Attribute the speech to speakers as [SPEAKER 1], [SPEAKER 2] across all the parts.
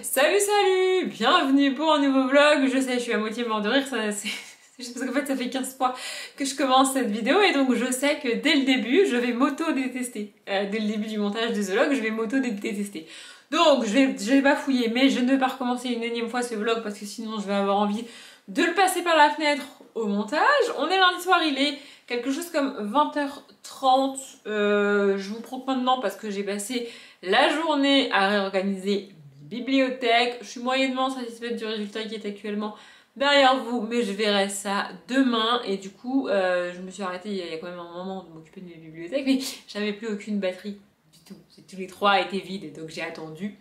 [SPEAKER 1] Salut salut, bienvenue pour un nouveau vlog. Je sais, je suis à moitié mort de rire, c'est juste parce qu'en fait ça fait 15 fois que je commence cette vidéo et donc je sais que dès le début je vais m'auto-détester. Dès le début du montage des vlogs, je vais m'auto-détester. Donc je vais pas fouiller, mais je ne vais pas recommencer une énième fois ce vlog parce que sinon je vais avoir envie de le passer par la fenêtre au montage. On est lundi soir, il est quelque chose comme 20h30. Je vous prends maintenant parce que j'ai passé la journée à réorganiser bibliothèque. Je suis moyennement satisfaite du résultat qui est actuellement derrière vous, mais je verrai ça demain. Et du coup, je me suis arrêtée il y a quand même un moment de m'occuper de mes bibliothèques, mais j'avais plus aucune batterie du tout. Tous les trois étaient vides, donc j'ai attendu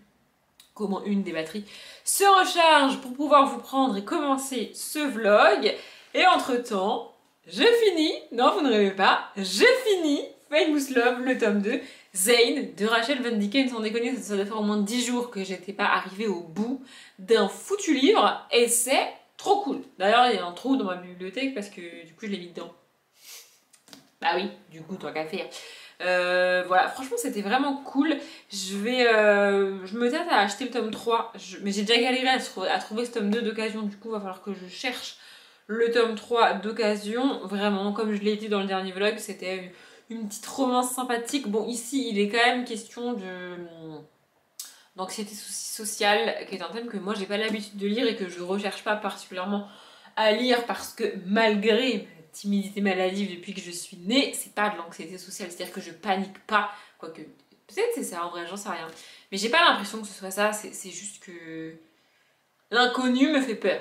[SPEAKER 1] comment une des batteries se recharge pour pouvoir vous prendre et commencer ce vlog. Et entre temps, je finis, non vous ne rêvez pas, j'ai fini Famous Love, le tome 2, Zane de Rachel Van Dicken. Sans déconner, ça doit faire au moins 10 jours que j'étais pas arrivée au bout d'un foutu livre et c'est trop cool. D'ailleurs, il y a un trou dans ma bibliothèque parce que du coup je l'ai mis dedans. Bah oui, du coup, tant qu'à faire. Voilà, franchement c'était vraiment cool. Je me tâte à acheter le tome 3, mais j'ai déjà galéré à trouver ce tome 2 d'occasion. Du coup il va falloir que je cherche le tome 3 d'occasion. Vraiment, comme je l'ai dit dans le dernier vlog, c'était une petite romance sympathique. Bon, ici il est quand même question d'anxiété sociale, qui est un thème que moi j'ai pas l'habitude de lire et que je recherche pas particulièrement à lire parce que malgré timidité maladive depuis que je suis née, c'est pas de l'anxiété sociale, c'est-à-dire que je panique pas, quoique peut-être c'est ça en vrai, j'en sais rien. Mais j'ai pas l'impression que ce soit ça, c'est juste que l'inconnu me fait peur.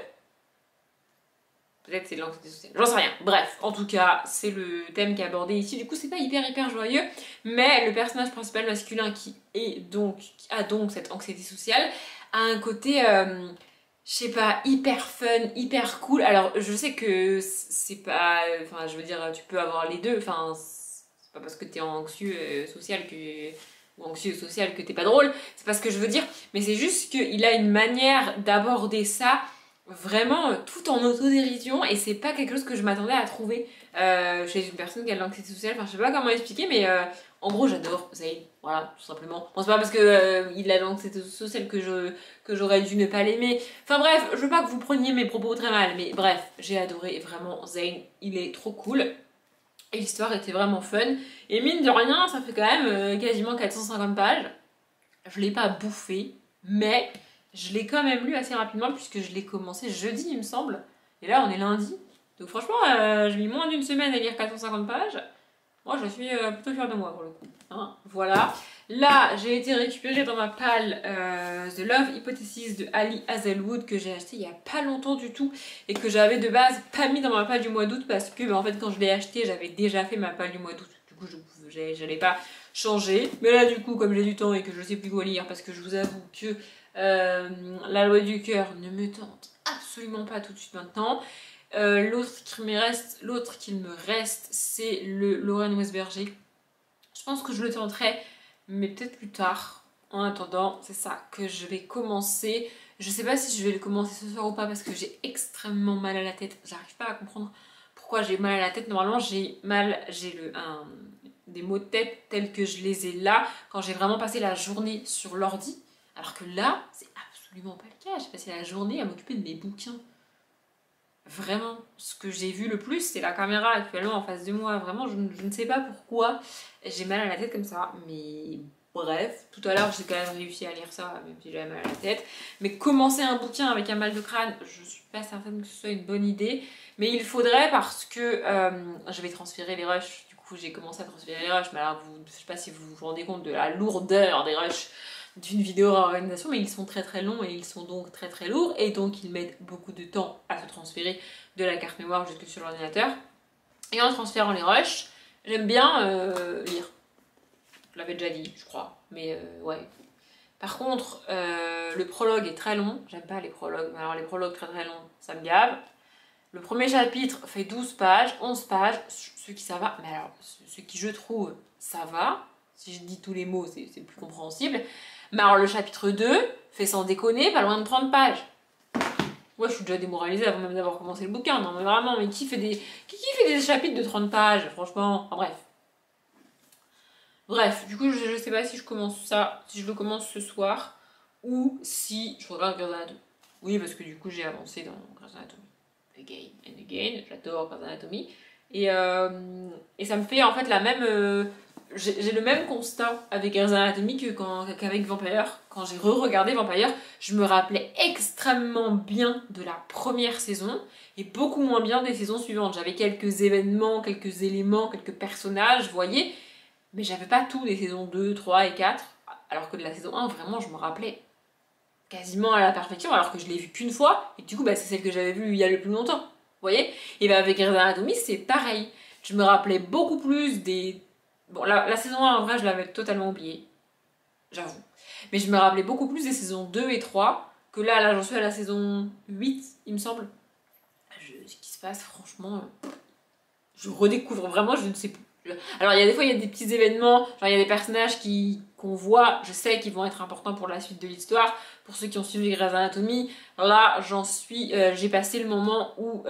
[SPEAKER 1] Peut-être c'est de l'anxiété sociale, j'en sais rien. Bref, en tout cas, c'est le thème qui est abordé ici. Du coup, c'est pas hyper joyeux, mais le personnage principal masculin qui a donc cette anxiété sociale a un côté je sais pas, hyper fun, hyper cool. Alors je sais que c'est pas, enfin je veux dire, tu peux avoir les deux, enfin c'est pas parce que t'es anxieux social ou anxieux social que t'es pas drôle, c'est pas ce que je veux dire, mais c'est juste qu'il a une manière d'aborder ça vraiment tout en autodérision et c'est pas quelque chose que je m'attendais à trouver chez une personne qui a de l'anxiété sociale. Enfin je sais pas comment expliquer, mais en gros j'adore Zayn, voilà, tout simplement. Bon, c'est pas parce que il a de l'anxiété sociale que j'aurais dû ne pas l'aimer. Enfin bref, je veux pas que vous preniez mes propos très mal, mais bref, j'ai adoré vraiment Zayn, il est trop cool. Et l'histoire était vraiment fun. Et mine de rien, ça fait quand même quasiment 450 pages. Je l'ai pas bouffé, mais je l'ai quand même lu assez rapidement puisque je l'ai commencé jeudi, il me semble. Et là, on est lundi. Donc franchement, j'ai mis moins d'une semaine à lire 450 pages. Moi, je suis plutôt fière de moi pour le coup. Hein, voilà. Là, j'ai été récupérer dans ma palle The Love Hypothesis de Ali Hazelwood que j'ai acheté il y a pas longtemps du tout et que j'avais de base pas mis dans ma palle du mois d'août parce que en fait quand je l'ai acheté j'avais déjà fait ma palle du mois d'août. Du coup j'allais pas changer. Mais là du coup comme j'ai du temps et que je sais plus quoi lire parce que je vous avoue que La Loi du cœur ne me tente absolument pas tout de suite maintenant. L'autre qu'il me reste c'est le Lorraine Westberger. Je pense que je le tenterai, mais peut-être plus tard. En attendant, c'est ça que je vais commencer. Je sais pas si je vais le commencer ce soir ou pas parce que j'ai extrêmement mal à la tête. J'arrive pas à comprendre pourquoi j'ai mal à la tête. Normalement, j'ai des maux de tête tels que je les ai là quand j'ai vraiment passé la journée sur l'ordi. Alors que là, c'est absolument pas le cas. J'ai passé la journée à m'occuper de mes bouquins. Vraiment, ce que j'ai vu le plus, c'est la caméra actuellement en face de moi. Vraiment, je ne sais pas pourquoi j'ai mal à la tête comme ça. Mais bref, tout à l'heure, j'ai quand même réussi à lire ça, même si j'avais mal à la tête. Mais commencer un bouquin avec un mal de crâne, je suis pas certaine que ce soit une bonne idée. Mais il faudrait parce que je vais transférer les rushs. Du coup, j'ai commencé à transférer les rushs. Mais alors, je sais pas si vous vous rendez compte de la lourdeur des rushs d'une vidéo réorganisation, mais ils sont très longs et ils sont donc très lourds et donc ils mettent beaucoup de temps à se transférer de la carte mémoire jusque sur l'ordinateur. Et en transférant les rushs, j'aime bien lire. Je l'avais déjà dit, je crois, mais ouais. Par contre, le prologue est très long, j'aime pas les prologues, mais alors les prologues très longs, ça me gave. Le premier chapitre fait 12 pages, 11 pages, ce qui ça va, mais alors ce qui je trouve ça va, si je dis tous les mots c'est plus compréhensible. Mais alors le chapitre 2 fait sans déconner pas loin de 30 pages. Moi je suis déjà démoralisée avant même d'avoir commencé le bouquin. Non mais vraiment, mais qui fait des chapitres de 30 pages, franchement. Enfin bref. Bref, du coup je sais pas si je commence ça, si je le commence ce soir ou si je regarde Grey's Anatomy. Oui, parce que du coup j'ai avancé dans Grey's Anatomy. Again and again, j'adore Grey's Anatomy. Et ça me fait en fait la même... j'ai le même constat avec Grey's Anatomy qu'avec Vampire. Quand j'ai re-regardé Vampire, je me rappelais extrêmement bien de la première saison et beaucoup moins bien des saisons suivantes. J'avais quelques événements, quelques éléments, quelques personnages, vous voyez, mais j'avais pas tout des saisons 2, 3 et 4. Alors que de la saison 1, vraiment, je me rappelais quasiment à la perfection, alors que je l'ai vue qu'une fois, et du coup, bah, c'est celle que j'avais vue il y a le plus longtemps. Vous voyez? Et bah, avec Grey's Anatomy, c'est pareil. Je me rappelais beaucoup plus des... Bon, la saison 1, en vrai, je l'avais totalement oubliée. J'avoue. Mais je me rappelais beaucoup plus des saisons 2 et 3, que là j'en suis à la saison 8, il me semble. Ce qui se passe, franchement, je redécouvre vraiment, je ne sais plus. Alors, il y a des fois, il y a des petits événements, genre il y a des personnages qu'on voit, je sais qu'ils vont être importants pour la suite de l'histoire. Pour ceux qui ont suivi Grey's Anatomy, là, j'ai passé le moment où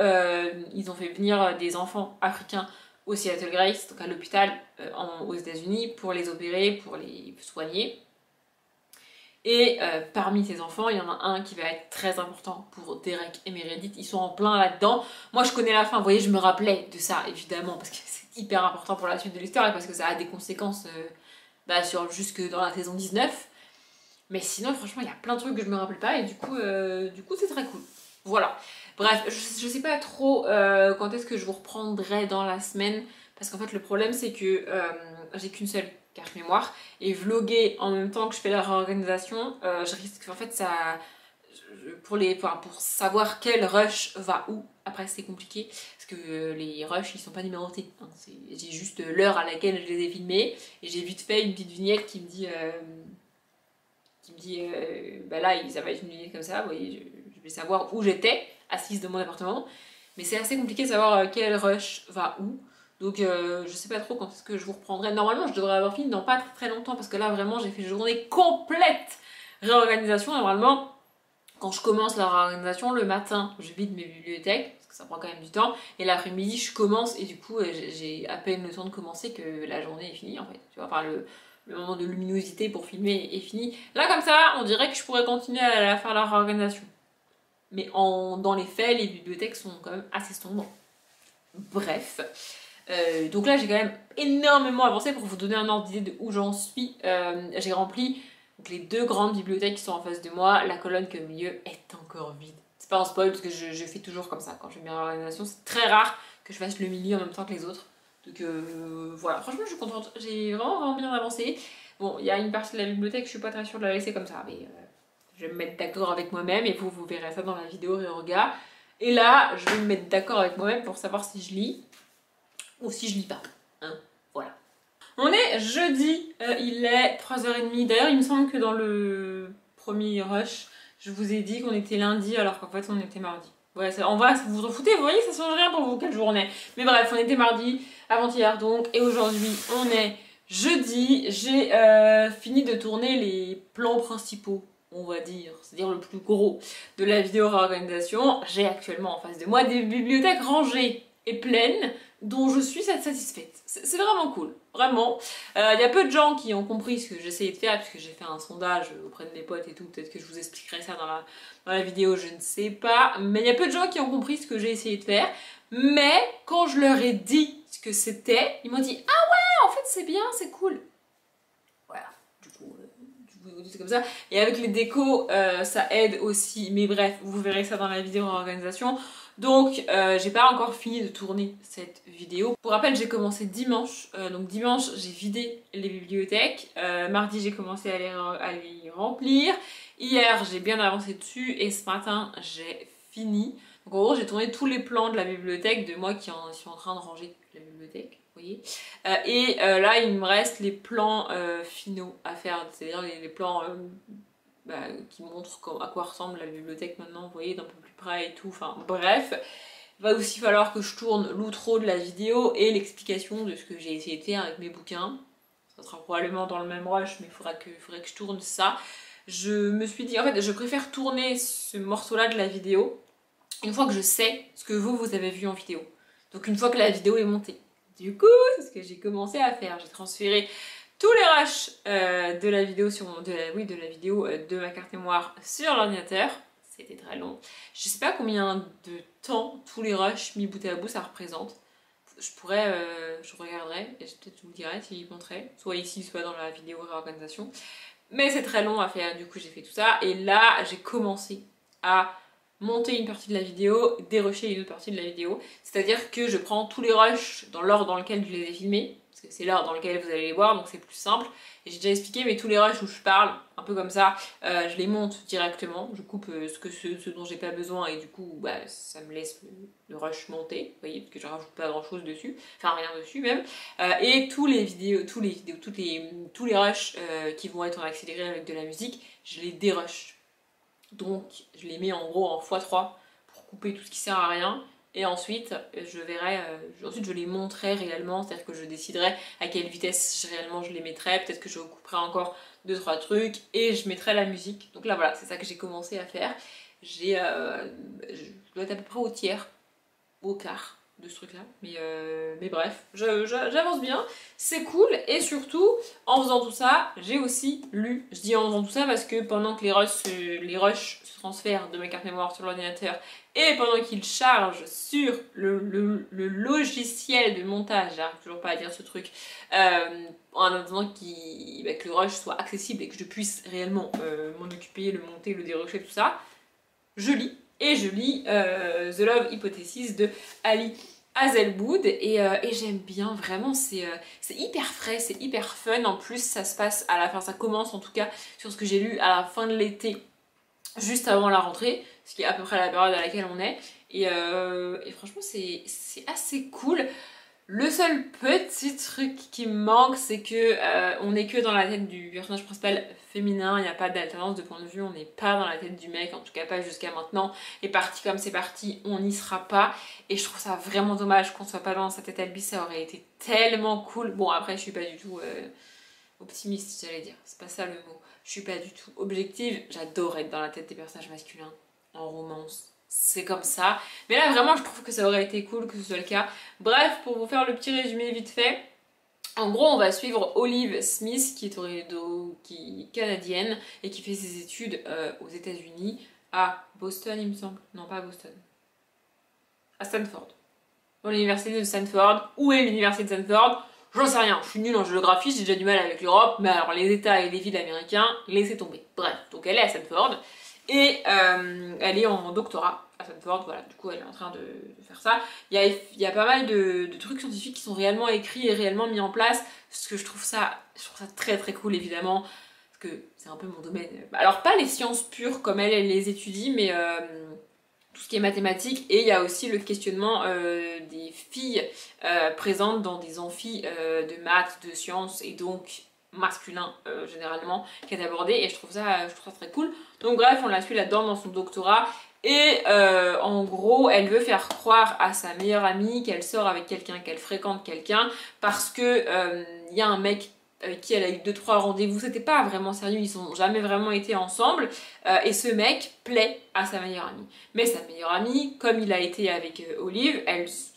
[SPEAKER 1] ils ont fait venir des enfants africains au Seattle Grace, donc à l'hôpital aux États-Unis, pour les opérer, pour les soigner. Et parmi ces enfants, il y en a un qui va être très important pour Derek et Meredith. Ils sont en plein là-dedans. Moi, je connais la fin, vous voyez, je me rappelais de ça, évidemment, parce que c'est hyper important pour la suite de l'histoire et parce que ça a des conséquences jusque dans la saison 19. Mais sinon, franchement, il y a plein de trucs que je me rappelle pas et du coup c'est très cool. Voilà. Bref, je sais pas trop quand est-ce que je vous reprendrai dans la semaine, parce qu'en fait, le problème, c'est que j'ai qu'une seule carte mémoire et vlogger en même temps que je fais la réorganisation, je risque en fait ça pour savoir quel rush va où. Après c'est compliqué parce que les rushs ils sont pas numérotés, hein. J'ai juste l'heure à laquelle je les ai filmés et j'ai vite fait une petite vignette qui me dit bah là ça va être une vignette comme ça, vous voyez, je vais savoir où j'étais assise dans mon appartement, mais c'est assez compliqué de savoir quel rush va où. Donc je sais pas trop quand est-ce que je vous reprendrai. Normalement je devrais avoir fini dans pas très longtemps parce que là vraiment j'ai fait une journée complète réorganisation. Normalement quand je commence la réorganisation le matin je vide mes bibliothèques parce que ça prend quand même du temps et l'après-midi je commence et du coup j'ai à peine le temps de commencer que la journée est finie en fait. Tu vois, enfin le moment de luminosité pour filmer est fini. Là comme ça on dirait que je pourrais continuer à faire la réorganisation. Mais dans les faits les bibliothèques sont quand même assez sombres. Bref. Donc là j'ai quand même énormément avancé pour vous donner un ordre d'idée de où j'en suis. J'ai rempli donc, les deux grandes bibliothèques qui sont en face de moi. La colonne qui est au milieu est encore vide. C'est pas un spoil parce que je fais toujours comme ça quand je fais mes réorganisations. C'est très rare que je fasse le milieu en même temps que les autres. Donc voilà, franchement je suis contente. J'ai vraiment bien avancé. Bon, il y a une partie de la bibliothèque, je suis pas très sûre de la laisser comme ça. Mais je vais me mettre d'accord avec moi-même et vous verrez ça dans la vidéo réorga. Et là, je vais me mettre d'accord avec moi-même pour savoir si je lis ou si je lis pas, hein, voilà. On est jeudi, il est 3h30. D'ailleurs, il me semble que dans le premier rush, je vous ai dit qu'on était lundi alors qu'en fait on était mardi. Ouais, en vrai, vous vous en foutez, vous voyez, ça change rien pour vous quel jour on est. Mais bref, on était mardi, avant-hier donc, et aujourd'hui on est jeudi. J'ai fini de tourner les plans principaux, on va dire, c'est-à-dire le plus gros de la vidéo réorganisation. J'ai actuellement en face de moi des bibliothèques rangées et pleines dont je suis satisfaite. C'est vraiment cool, vraiment. Il y a peu de gens qui ont compris ce que j'essayais de faire puisque j'ai fait un sondage auprès de mes potes et tout. Peut-être que je vous expliquerai ça dans la vidéo, je ne sais pas. Mais il y a peu de gens qui ont compris ce que j'ai essayé de faire. Mais quand je leur ai dit ce que c'était, ils m'ont dit « Ah ouais, en fait c'est bien, c'est cool ». Voilà, du coup c'est comme ça. Et avec les décos, ça aide aussi. Mais bref, vous verrez ça dans la vidéo en organisation. Donc j'ai pas encore fini de tourner cette vidéo. Pour rappel, j'ai commencé dimanche. Donc dimanche, j'ai vidé les bibliothèques. Mardi, j'ai commencé à les remplir. Hier, j'ai bien avancé dessus. Et ce matin, j'ai fini. Donc en gros, j'ai tourné tous les plans de la bibliothèque de moi qui suis en train de ranger la bibliothèque. Vous voyez, là il me reste les plans finaux à faire, c'est-à-dire les plans qui montrent à quoi ressemble la bibliothèque maintenant, vous voyez, d'un peu plus près et tout, enfin bref. Il va aussi falloir que je tourne l'outro de la vidéo et l'explication de ce que j'ai essayé de faire avec mes bouquins. Ça sera probablement dans le même rush, mais il faudrait que je tourne ça. Je me suis dit, en fait, je préfère tourner ce morceau-là de la vidéo une fois que je sais ce que vous avez vu en vidéo. Donc une fois que la vidéo est montée. Du coup, c'est ce que j'ai commencé à faire. J'ai transféré tous les rushs de la vidéo de la vidéo de ma carte mémoire sur l'ordinateur. C'était très long. Je sais pas combien de temps tous les rushs mis bout à bout ça représente. Je regarderai et peut-être je vous dirai si j'y compterai, soit ici, soit dans la vidéo réorganisation. Mais c'est très long à faire, du coup j'ai fait tout ça. Et là, j'ai commencé à monter une partie de la vidéo, dérusher une autre partie de la vidéo. C'est-à-dire que je prends tous les rushs dans l'ordre dans lequel je les ai filmés, parce que c'est l'ordre dans lequel vous allez les voir, donc c'est plus simple. Et j'ai déjà expliqué, mais tous les rushs où je parle, un peu comme ça, je les monte directement. Je coupe ce dont j'ai pas besoin et du coup, bah, ça me laisse le rush monter, vous voyez, parce que je rajoute pas grand-chose dessus, enfin rien dessus même. Et tous les rushs qui vont être en accéléré avec de la musique, je les dérush. Donc je les mets en gros en x3 pour couper tout ce qui sert à rien. Et ensuite, ensuite je les montrerai réellement, c'est-à-dire que je déciderai à quelle vitesse réellement je les mettrai. Peut-être que je couperai encore 2-3 trucs et je mettrai la musique. Donc là voilà, c'est ça que j'ai commencé à faire. Je dois être à peu près au tiers, au quart de ce truc là, mais bref, j'avance bien, c'est cool. Et surtout en faisant tout ça j'ai aussi lu, je dis en faisant tout ça parce que pendant que les rushs se transfèrent de ma carte mémoire sur l'ordinateur et pendant qu'ils chargent sur le logiciel de montage, j'arrive toujours pas à dire ce truc, en attendant que le rush soit accessible et que je puisse réellement m'en occuper, le monter, le dérusher, tout ça, je lis. Et je lis The Love Hypothesis de Ali Hazelwood et j'aime bien, vraiment, c'est hyper frais, c'est hyper fun. En plus ça se passe à la fin, ça commence en tout cas sur ce que j'ai lu à la fin de l'été, juste avant la rentrée, ce qui est à peu près la période à laquelle on est. Et franchement c'est assez cool. Le seul petit truc qui me manque, c'est que on n'est que dans la tête du personnage principal féminin, il n'y a pas d'alternance de point de vue, on n'est pas dans la tête du mec, en tout cas pas jusqu'à maintenant. Et parti comme c'est parti, on n'y sera pas. Et je trouve ça vraiment dommage qu'on soit pas dans sa tête à lui, ça aurait été tellement cool. Bon après je suis pas du tout optimiste, j'allais dire, c'est pas ça le mot. Je suis pas du tout objective, j'adore être dans la tête des personnages masculins en romance. C'est comme ça. Mais là, vraiment, je trouve que ça aurait été cool que ce soit le cas. Bref, pour vous faire le petit résumé vite fait, en gros, on va suivre Olive Smith, qui est canadienne et qui fait ses études aux États-Unis, à Boston, il me semble. Non, pas à Boston. À Stanford. Dans l'université de Stanford. Où est l'université de Stanford? J'en sais rien. Je suis nulle en géographie, j'ai déjà du mal avec l'Europe, mais alors les États et les villes américains, laissez tomber. Bref, donc elle est à Stanford. Et elle est en doctorat à Stanford, voilà, du coup elle est en train de faire ça. Il y a pas mal de trucs scientifiques qui sont réellement écrits et réellement mis en place, parce que je trouve ça très très cool évidemment, parce que c'est un peu mon domaine. Alors pas les sciences pures comme elle les étudie, mais tout ce qui est mathématiques, et il y a aussi le questionnement des filles présentes dans des amphis de maths, de sciences, et donc masculin généralement, qui est abordé, et je trouve ça très cool. Donc bref, on la suit là-dedans dans son doctorat, et en gros, elle veut faire croire à sa meilleure amie qu'elle sort avec quelqu'un, qu'elle fréquente quelqu'un, parce que il y a un mec avec qui elle a eu 2-3 rendez-vous, c'était pas vraiment sérieux, ils ont jamais vraiment été ensemble, et ce mec plaît à sa meilleure amie. Mais sa meilleure amie, comme il a été avec Olive,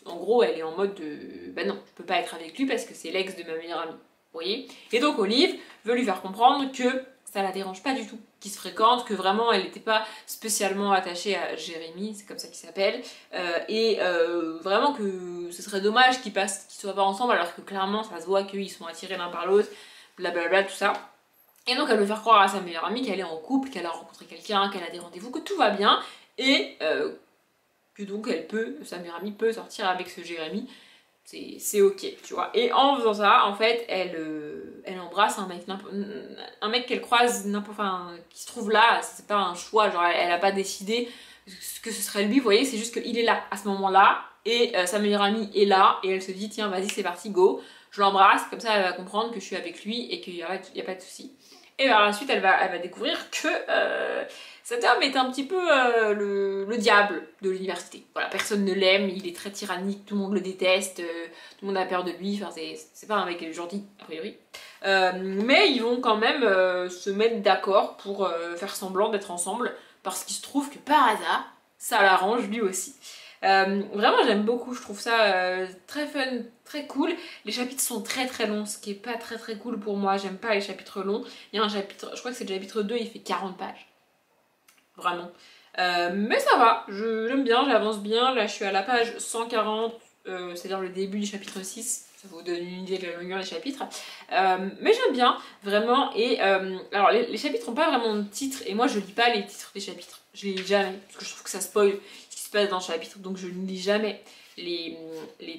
[SPEAKER 1] en gros, elle est en mode de bah non, je peux pas être avec lui parce que c'est l'ex de ma meilleure amie. Vous voyez? Et donc Olive veut lui faire comprendre que ça la dérange pas du tout, qu'ils se fréquentent, que vraiment elle n'était pas spécialement attachée à Jérémy, c'est comme ça qu'il s'appelle, et vraiment que ce serait dommage qu'ils soient pas ensemble alors que clairement ça se voit qu'ils sont attirés l'un par l'autre, blablabla, tout ça. Et donc elle veut faire croire à sa meilleure amie qu'elle est en couple, qu'elle a rencontré quelqu'un, qu'elle a des rendez-vous, que tout va bien, et que donc sa meilleure amie peut sortir avec ce Jérémy. C'est ok, tu vois. Et en faisant ça, en fait, elle embrasse un mec qu'elle croise, qui se trouve là, c'est pas un choix, genre elle a pas décidé que ce serait lui, vous voyez, c'est juste qu'il est là à ce moment-là, et sa meilleure amie est là, et elle se dit, tiens, vas-y, c'est parti, go, je l'embrasse, comme ça elle va comprendre que je suis avec lui et qu'il y a pas de souci. Et par la suite, elle va découvrir que cet homme est un petit peu le diable de l'université. Voilà, personne ne l'aime, il est très tyrannique, tout le monde le déteste, tout le monde a peur de lui, enfin c'est pas un mec gentil, a priori. Mais ils vont quand même se mettre d'accord pour faire semblant d'être ensemble, parce qu'il se trouve que par hasard, ça l'arrange lui aussi. Vraiment j'aime beaucoup, je trouve ça très fun, très cool. Les chapitres sont très très longs, ce qui est pas très très cool pour moi, j'aime pas les chapitres longs. Il y a un chapitre, je crois que c'est le chapitre 2, il fait 40 pages. Vraiment. Mais ça va, j'aime bien, j'avance bien. Là, je suis à la page 140, c'est-à-dire le début du chapitre 6. Ça vous donne une idée de la longueur des chapitres. Mais j'aime bien, vraiment. Et alors, les chapitres n'ont pas vraiment de titre. Et moi, je lis pas les titres des chapitres. Je les lis jamais. Parce que je trouve que ça spoil ce qui se passe dans le chapitre. Donc, je ne lis jamais les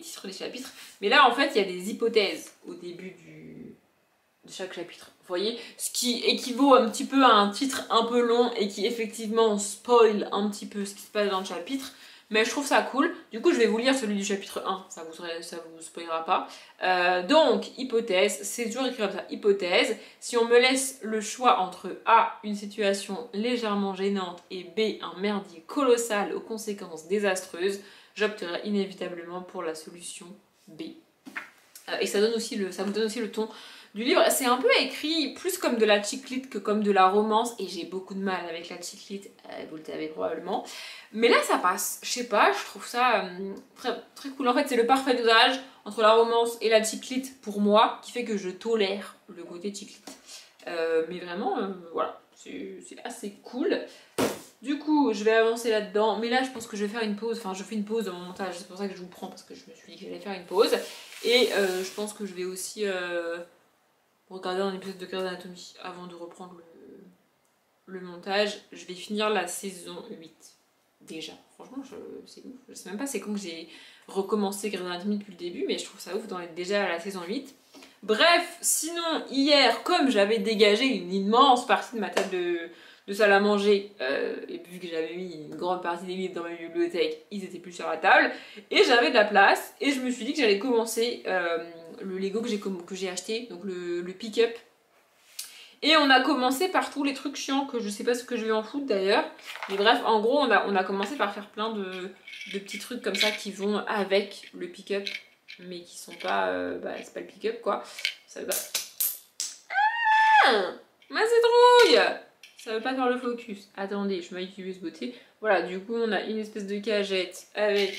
[SPEAKER 1] titres des chapitres. Mais là, en fait, il y a des hypothèses au début de chaque chapitre. Vous voyez, ce qui équivaut un petit peu à un titre un peu long et qui effectivement spoil un petit peu ce qui se passe dans le chapitre. Mais je trouve ça cool. Du coup, je vais vous lire celui du chapitre 1, ça vous spoilera pas. Donc, hypothèse, c'est toujours écrit comme ça, hypothèse. Si on me laisse le choix entre A, une situation légèrement gênante, et B, un merdier colossal aux conséquences désastreuses, j'opterai inévitablement pour la solution B. Et ça vous donne aussi le ton du livre. C'est un peu écrit plus comme de la chick-lit que comme de la romance, et j'ai beaucoup de mal avec la chick-lit, vous le savez probablement. Mais là ça passe, je sais pas, je trouve ça très, très cool. En fait c'est le parfait dosage entre la romance et la chick-lit pour moi, qui fait que je tolère le côté chick-lit. Mais vraiment, voilà, c'est assez cool. Du coup, je vais avancer là-dedans, mais là je pense que je vais faire une pause, enfin je fais une pause dans mon montage, c'est pour ça que je vous prends, parce que je me suis dit que j'allais faire une pause. Et je pense que je vais aussi regarder un épisode de Grey's Anatomy avant de reprendre le montage. Je vais finir la saison 8, déjà. Franchement, c'est ouf, je sais même pas c'est quand que j'ai recommencé Grey's Anatomy depuis le début, mais je trouve ça ouf d'en être déjà à la saison 8. Bref, sinon, hier, comme j'avais dégagé une immense partie de ma table de salle à manger, et vu que j'avais mis une grande partie des livres dans ma bibliothèque, ils étaient plus sur la table, et j'avais de la place, et je me suis dit que j'allais commencer le Lego que j'ai acheté, donc le pick-up. Et on a commencé par tous les trucs chiants que je sais pas ce que je vais en foutre d'ailleurs, mais bref, en gros on a commencé par faire plein de petits trucs comme ça qui vont avec le pick-up, mais qui sont pas, c'est pas le pick-up quoi, ça va... Ah, ma citrouille! Ça veut pas faire le focus. Attendez, je m'active ce beauté. Voilà, du coup, on a une espèce de cagette avec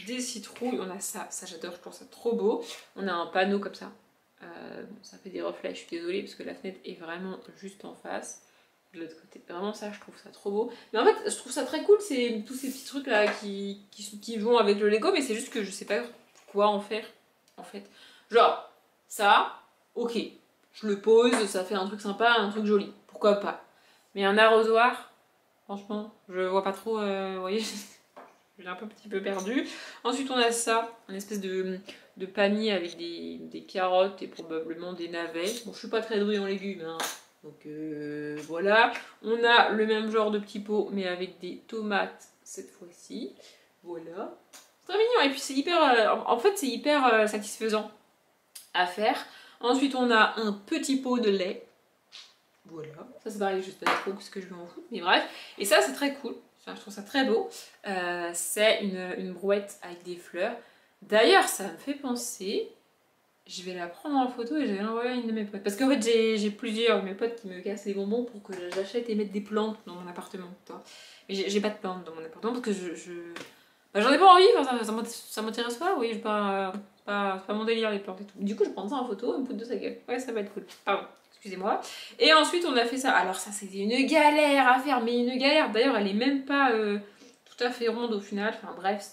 [SPEAKER 1] des citrouilles. On a ça, j'adore, je trouve ça trop beau. On a un panneau comme ça. Bon, ça fait des reflets, je suis désolée parce que la fenêtre est vraiment juste en face. De l'autre côté, vraiment ça, je trouve ça trop beau. Mais en fait, je trouve ça très cool, c'est tous ces petits trucs là qui vont avec le Lego, mais c'est juste que je sais pas quoi en faire, en fait. Genre, ça, ok, je le pose, ça fait un truc sympa, un truc joli, pourquoi pas. Mais un arrosoir, franchement, je vois pas trop, vous voyez, je suis un petit peu perdue. Ensuite, on a ça, une espèce de panier avec des carottes et probablement des navets. Bon, je suis pas très douée en légumes, hein. Donc voilà. On a le même genre de petit pot, mais avec des tomates cette fois-ci. Voilà. C'est très mignon, et puis c'est hyper, en fait, c'est hyper satisfaisant à faire. Ensuite, on a un petit pot de lait. Voilà, ça c'est pareil, je sais pas trop ce que je vais en foutre, mais bref. Et ça c'est très cool, enfin, je trouve ça très beau. C'est une brouette avec des fleurs. D'ailleurs ça me fait penser, je vais la prendre en photo et je vais l'envoyer à une de mes potes. Parce qu'en fait j'ai plusieurs de mes potes qui me cassent les bonbons pour que j'achète et mette des plantes dans mon appartement. Mais j'ai pas de plantes dans mon appartement parce que j'en ai pas envie, enfin, ça m'intéresse pas, oui, c'est pas mon délire les plantes et tout. Du coup je prends ça en photo et me foutre de sa gueule. Ouais, ça va être cool. Pardon. Excusez-moi. Et ensuite on a fait ça. Alors ça c'était une galère à faire, mais une galère. D'ailleurs elle est même pas tout à fait ronde au final. Enfin bref,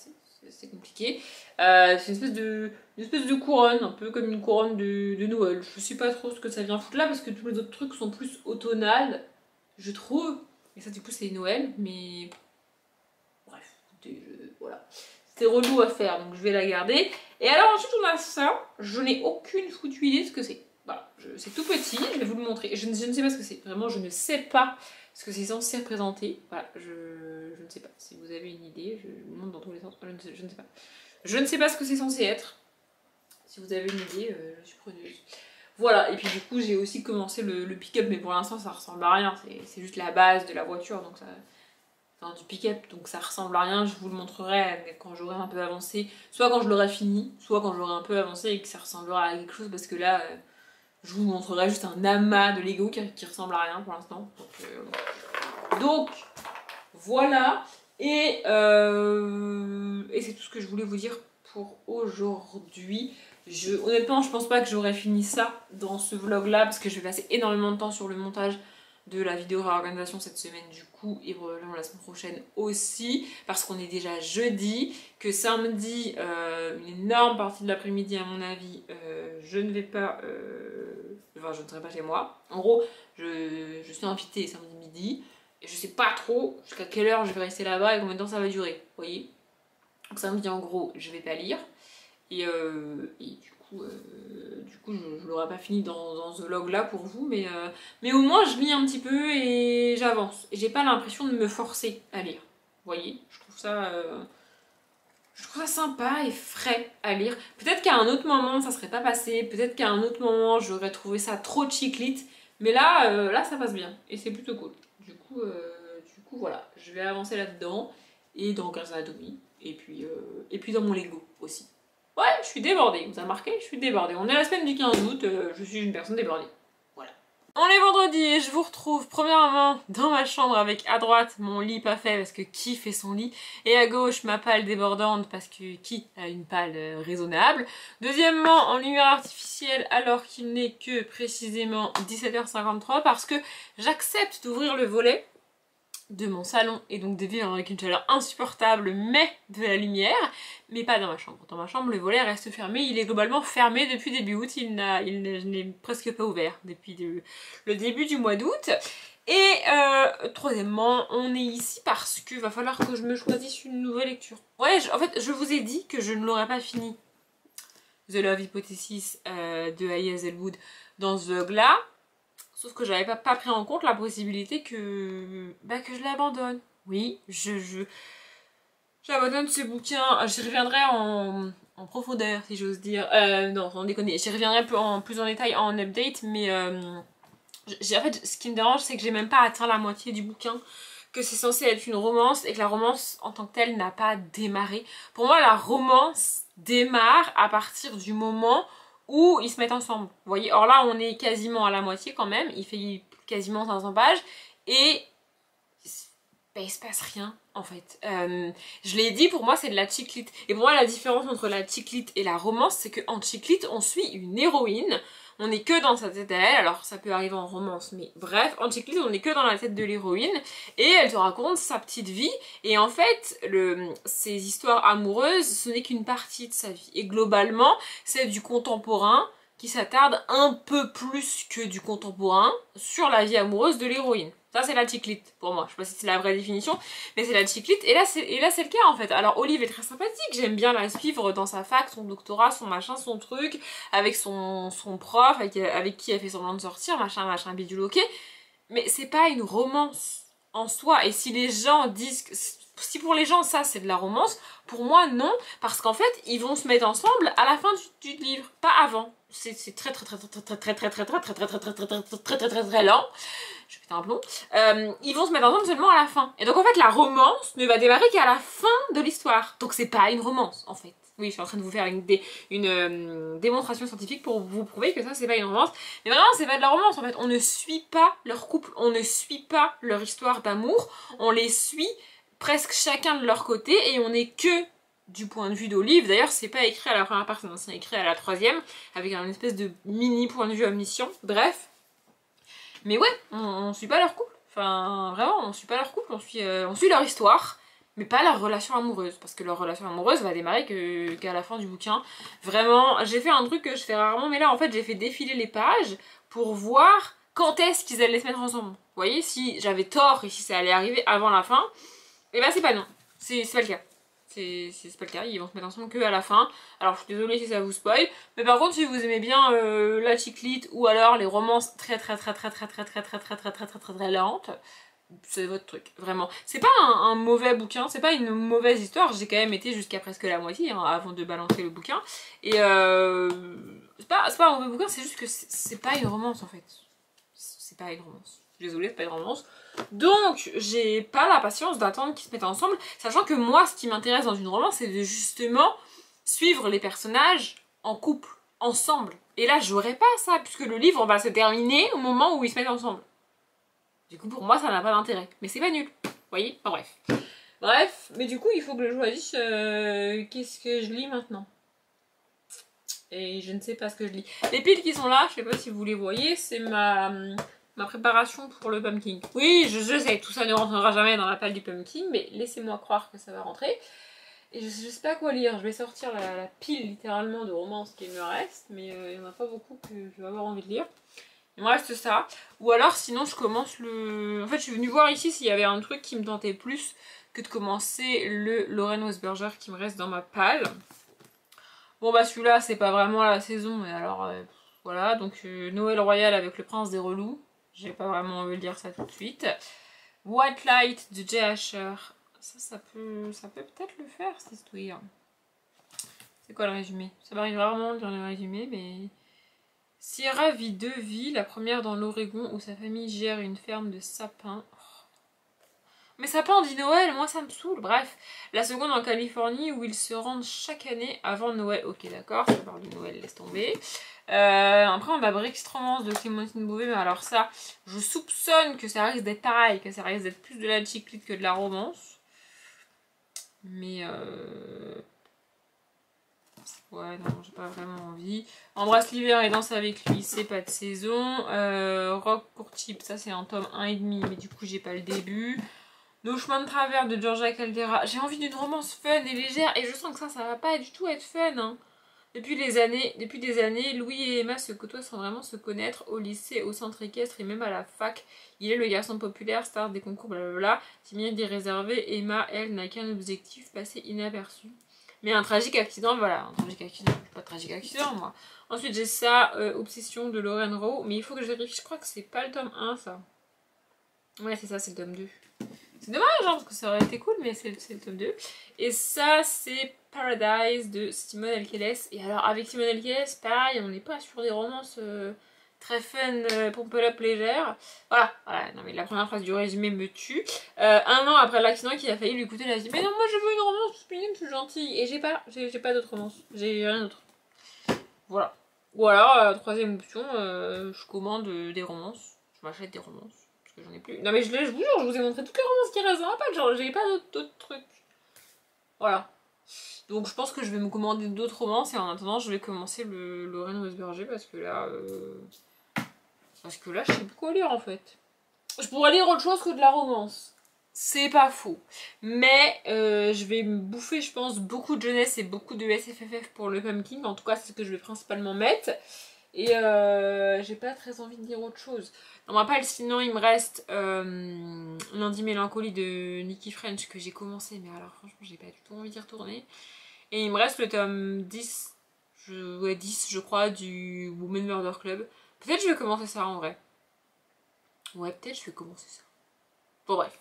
[SPEAKER 1] c'est compliqué. C'est une espèce de couronne, un peu comme une couronne de Noël. Je sais pas trop ce que ça vient foutre là parce que tous les autres trucs sont plus automnales, je trouve. Et ça du coup c'est Noël, mais bref, écoutez, voilà. C'était relou à faire, donc je vais la garder. Et alors ensuite on a ça. Je n'ai aucune foutue idée de ce que c'est. Voilà, c'est tout petit, je vais vous le montrer. Je ne sais pas ce que c'est, vraiment je ne sais pas ce que c'est censé représenter. Voilà, je ne sais pas. Si vous avez une idée, je vous montre dans tous les sens. Je ne sais pas. Je ne sais pas ce que c'est censé être. Si vous avez une idée, je suis preneuse. Voilà, et puis du coup j'ai aussi commencé le pick-up, mais pour l'instant ça ressemble à rien. C'est juste la base de la voiture, donc ça... Enfin, du pick-up, donc ça ressemble à rien. Je vous le montrerai quand j'aurai un peu avancé. Soit quand je l'aurai fini, soit quand j'aurai un peu avancé et que ça ressemblera à quelque chose, parce que là... je vous montrerai juste un amas de Lego qui ressemble à rien pour l'instant. Donc, voilà. Et c'est tout ce que je voulais vous dire pour aujourd'hui. Honnêtement, je pense pas que j'aurais fini ça dans ce vlog là parce que je vais passer énormément de temps sur le montage de la vidéo réorganisation cette semaine du coup et probablement la semaine prochaine aussi parce qu'on est déjà jeudi, que samedi une énorme partie de l'après-midi à mon avis je ne vais pas enfin je ne serai pas chez moi. En gros je suis invitée samedi midi et je sais pas trop jusqu'à quelle heure je vais rester là-bas et combien de temps ça va durer, vous voyez. Donc samedi en gros je vais pas lire et du coup je l'aurai pas fini dans ce vlog là pour vous mais au moins je lis un petit peu et j'avance et j'ai pas l'impression de me forcer à lire, vous voyez. Je trouve ça sympa et frais à lire. Peut-être qu'à un autre moment ça serait pas passé, peut-être qu'à un autre moment j'aurais trouvé ça trop chiclite, mais là ça passe bien et c'est plutôt cool. Du coup voilà, je vais avancer là-dedans et dans Grey's Anatomy et puis dans mon Lego aussi. Ouais, je suis débordée, vous avez remarqué, je suis débordée. On est la semaine du 15 août, je suis une personne débordée. Voilà. On est vendredi et je vous retrouve premièrement dans ma chambre avec à droite mon lit pas fait parce que qui fait son lit et à gauche ma palle débordante parce que qui a une palle raisonnable. Deuxièmement en lumière artificielle alors qu'il n'est que précisément 17h53 parce que j'accepte d'ouvrir le volet de mon salon et donc de vivre avec une chaleur insupportable mais de la lumière, mais pas dans ma chambre. Dans ma chambre le volet reste fermé, il est globalement fermé depuis début août, il n'est presque pas ouvert depuis le début du mois d'août. Et troisièmement, on est ici parce que va falloir que je me choisisse une nouvelle lecture. Ouais, en fait je vous ai dit que je ne l'aurais pas fini The Love Hypothesis de Ali Hazelwood dans ce vlog là. Sauf que j'avais pas pris en compte la possibilité que je l'abandonne. Oui, j'abandonne ce bouquin. J'y reviendrai en profondeur, si j'ose dire. Non, sans déconner. J'y reviendrai plus en détail en update, mais en fait, ce qui me dérange, c'est que j'ai même pas atteint la moitié du bouquin, que c'est censé être une romance et que la romance en tant que telle n'a pas démarré. Pour moi, la romance démarre à partir du moment où ils se mettent ensemble. Vous voyez, or là on est quasiment à la moitié quand même, il fait quasiment 500 pages et il se passe rien en fait. Je l'ai dit, pour moi c'est de la chiclite. Et pour moi la différence entre la chiclite et la romance, c'est qu'en chiclite on suit une héroïne, on n'est que dans sa tête à elle, alors ça peut arriver en romance, mais bref, en chiclite on n'est que dans la tête de l'héroïne et elle te raconte sa petite vie et en fait ces histoires amoureuses ce n'est qu'une partie de sa vie et globalement c'est du contemporain qui s'attarde un peu plus que du contemporain sur la vie amoureuse de l'héroïne. Ça c'est la chiclite pour moi, je sais pas si c'est la vraie définition, mais c'est la chiclite et là c'est le cas en fait. Alors Olive est très sympathique, j'aime bien la suivre dans sa fac, son doctorat, son machin, son truc, avec son prof, avec qui elle fait semblant de sortir, machin bidule ok, mais c'est pas une romance en soi. Et si les gens disent que si pour les gens ça c'est de la romance, pour moi non, parce qu'en fait ils vont se mettre ensemble à la fin du livre, pas avant. C'est très lent. Je vais péter un plomb. Ils vont se mettre ensemble seulement à la fin. Et donc en fait la romance ne va démarrer qu'à la fin de l'histoire. Donc c'est pas une romance en fait. Oui, je suis en train de vous faire une démonstration scientifique pour vous prouver que ça c'est pas une romance. Mais vraiment c'est pas de la romance en fait. On ne suit pas leur couple, on ne suit pas leur histoire d'amour. On les suit presque chacun de leur côté et on n'est que du point de vue d'Olive. D'ailleurs c'est pas écrit à la première personne, c'est écrit à la troisième avec un espèce de mini point de vue omniscient. Bref. Mais ouais, on suit pas leur couple. Enfin, vraiment, on suit pas leur couple, on suit leur histoire, mais pas leur relation amoureuse. Parce que leur relation amoureuse va démarrer qu'à la fin du bouquin. Vraiment, j'ai fait un truc que je fais rarement, mais là, en fait, j'ai fait défiler les pages pour voir quand est-ce qu'ils allaient se mettre ensemble. Vous voyez, si j'avais tort et si ça allait arriver avant la fin, et bah c'est pas non. C'est pas le cas. C'est pas le cas, ils vont se mettre ensemble que à la fin. Alors je suis désolée si ça vous spoil, mais par contre si vous aimez bien la chiclite ou alors les romances très lentes, c'est votre truc, vraiment. C'est pas un mauvais bouquin, c'est pas une mauvaise histoire, j'ai quand même été jusqu'à presque la moitié hein, avant de balancer le bouquin. Et c'est pas un mauvais bouquin, c'est juste que c'est pas une romance en fait. C'est pas une romance. Désolée, c'est pas une romance. Donc, j'ai pas la patience d'attendre qu'ils se mettent ensemble, sachant que moi, ce qui m'intéresse dans une romance, c'est de justement suivre les personnages en couple, ensemble. Et là, j'aurais pas ça, puisque le livre va se terminer au moment où ils se mettent ensemble. Du coup, pour moi, ça n'a pas d'intérêt. Mais c'est pas nul, vous voyez. Enfin bref. Bref, mais du coup, il faut que je choisisse qu'est-ce que je lis maintenant. Et je ne sais pas ce que je lis. Les piles qui sont là, je sais pas si vous les voyez, c'est ma préparation pour le pumpkin. Oui, je sais, tout ça ne rentrera jamais dans la palle du pumpkin, mais laissez-moi croire que ça va rentrer. Et je sais pas quoi lire, je vais sortir la pile littéralement de romances qu'il me reste, mais il n'y en a pas beaucoup que je vais avoir envie de lire. Il me reste ça. Ou alors sinon je commence le... En fait je suis venue voir ici s'il y avait un truc qui me tentait plus que de commencer le Lauren Weisberger qui me reste dans ma palle. Bon bah celui-là c'est pas vraiment la saison, mais alors voilà, donc Noël Royal avec le prince des relous. J'ai pas vraiment envie de lire ça tout de suite. White Light de Jay Asher. Ça peut peut-être le faire cette histoire. C'est quoi le résumé? Ça m'arrive rarement de lire le résumé, mais... Sierra vit 2 vies, la première dans l'Oregon où sa famille gère une ferme de sapins. Mais sapins dit Noël, moi ça me saoule, bref. La seconde en Californie où ils se rendent chaque année avant Noël. Ok d'accord, ça parle de Noël, laisse tomber. Après on a Brexit Romance de Clémentine Beauvais, mais alors ça, je soupçonne que ça risque d'être pareil, que ça risque d'être plus de la chick lit que de la romance. Mais ouais, non, j'ai pas vraiment envie. Embrasse l'hiver et danse avec lui, c'est pas de saison. Rock pour Chip, ça c'est un tome 1,5, mais du coup j'ai pas le début. Nos chemins de travers de Georgia Caldera. J'ai envie d'une romance fun et légère, et je sens que ça va pas du tout être fun. Hein. Depuis des années, Louis et Emma se côtoient sans vraiment se connaître au lycée, au centre équestre et même à la fac. Il est le garçon populaire, star des concours, blablabla. Timide et réservé, Emma, elle, n'a qu'un objectif, passer inaperçu. Mais un tragique accident, voilà, un tragique accident, je suis pas tragique accident moi. Ensuite j'ai ça, Obsession de Lauren Rowe, mais il faut que je vérifie, je crois que c'est pas le tome 1 ça. Ouais c'est ça, c'est le tome 2. C'est dommage hein, parce que ça aurait été cool, mais c'est le tome 2. Et ça c'est Paradise de Simone Elkeles. Et alors avec Simone Elkeles, pareil, on n'est pas sur des romances très fun, pump up légère. Voilà, non mais la première phrase du résumé me tue. 1 an après l'accident qui a failli lui coûter la vie. Mais non, moi je veux une romance plus mignonne, plus gentille. Et j'ai pas d'autre romance. J'ai rien d'autre. Voilà. Ou alors, troisième option, je commande des romances. Je m'achète des romances. Parce que j'en ai plus. Non mais je vous jure, je vous ai montré toutes les romances qui restent dans la page. Genre, j'ai pas d'autres trucs. Voilà. Donc je pense que je vais me commander d'autres romances. Et en attendant, je vais commencer le Lauren Weisberger. Parce que là, je sais plus quoi lire en fait. Je pourrais lire autre chose que de la romance. C'est pas faux. Mais je vais me bouffer, je pense, beaucoup de jeunesse et beaucoup de SFFF pour le pumpkin. En tout cas, c'est ce que je vais principalement mettre. Et j'ai pas très envie de lire autre chose. Dans ma palle, sinon, il me reste Lundi Mélancolie de Nikki French que j'ai commencé. Mais alors, franchement, j'ai pas du tout envie d'y retourner. Et il me reste le tome 10, 10 je crois, du Women Murder Club. Peut-être je vais commencer ça en vrai. Ouais, peut-être je vais commencer ça. Bon, bref.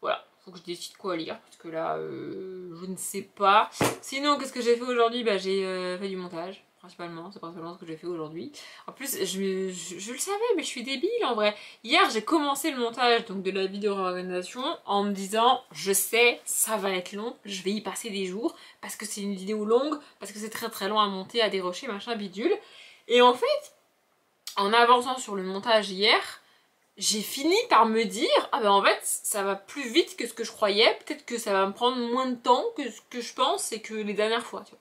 [SPEAKER 1] Voilà, faut que je décide quoi lire. Parce que là, je ne sais pas. Sinon, qu'est-ce que j'ai fait aujourd'hui? Bah, j'ai fait du montage. Principalement, c'est principalement ce que j'ai fait aujourd'hui. En plus, je le savais, mais je suis débile en vrai. Hier, j'ai commencé le montage donc de la vidéo réorganisation en me disant, je sais, ça va être long, je vais y passer des jours parce que c'est une vidéo longue, parce que c'est très très long à monter, à dérocher, machin bidule. Et en fait, en avançant sur le montage hier, j'ai fini par me dire, ah ben en fait, ça va plus vite que ce que je croyais, peut-être que ça va me prendre moins de temps que ce que je pense et que les dernières fois, tu vois.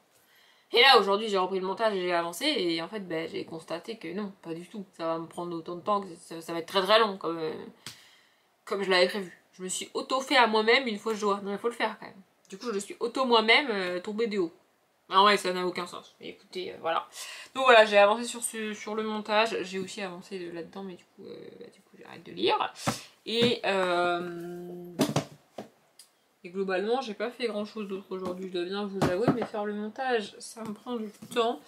[SPEAKER 1] Et là, aujourd'hui, j'ai repris le montage et j'ai avancé, et en fait, ben, j'ai constaté que non, pas du tout. Ça va me prendre autant de temps, que ça va être très très long, comme je l'avais prévu. Je me suis auto-fait à moi-même une fois je dois. Non, il faut le faire quand même. Du coup, je suis auto-moi-même tombée de haut. Ah ouais, ça n'a aucun sens. Mais écoutez, voilà. Donc voilà, j'ai avancé sur le montage. J'ai aussi avancé là-dedans, mais du coup j'arrête de lire. Et globalement, j'ai pas fait grand chose d'autre aujourd'hui, je dois bien vous avouer, mais faire le montage, ça me prend du temps.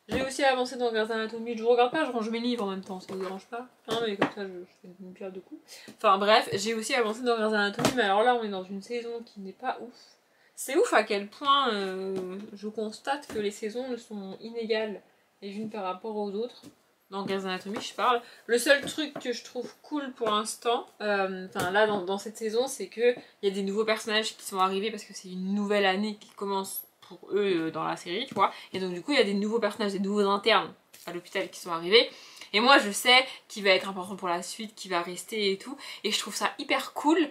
[SPEAKER 1] J'ai aussi avancé dans Grey's Anatomy, je vous regarde pas, je range mes livres en même temps, ça vous dérange pas? Non, mais comme ça, je fais une pierre de coups. Enfin bref, j'ai aussi avancé dans Grey's Anatomy, mais alors là, on est dans une saison qui n'est pas ouf. C'est ouf à quel point je constate que les saisons sont inégales les unes par rapport aux autres. Dans Grey's Anatomy, je parle. Le seul truc que je trouve cool pour l'instant, enfin là dans cette saison, c'est qu'il y a des nouveaux personnages qui sont arrivés parce que c'est une nouvelle année qui commence pour eux dans la série, tu vois. Et donc du coup, il y a des nouveaux personnages, des nouveaux internes à l'hôpital qui sont arrivés. Et moi, je sais qui va être important pour la suite, qui va rester et tout. Et je trouve ça hyper cool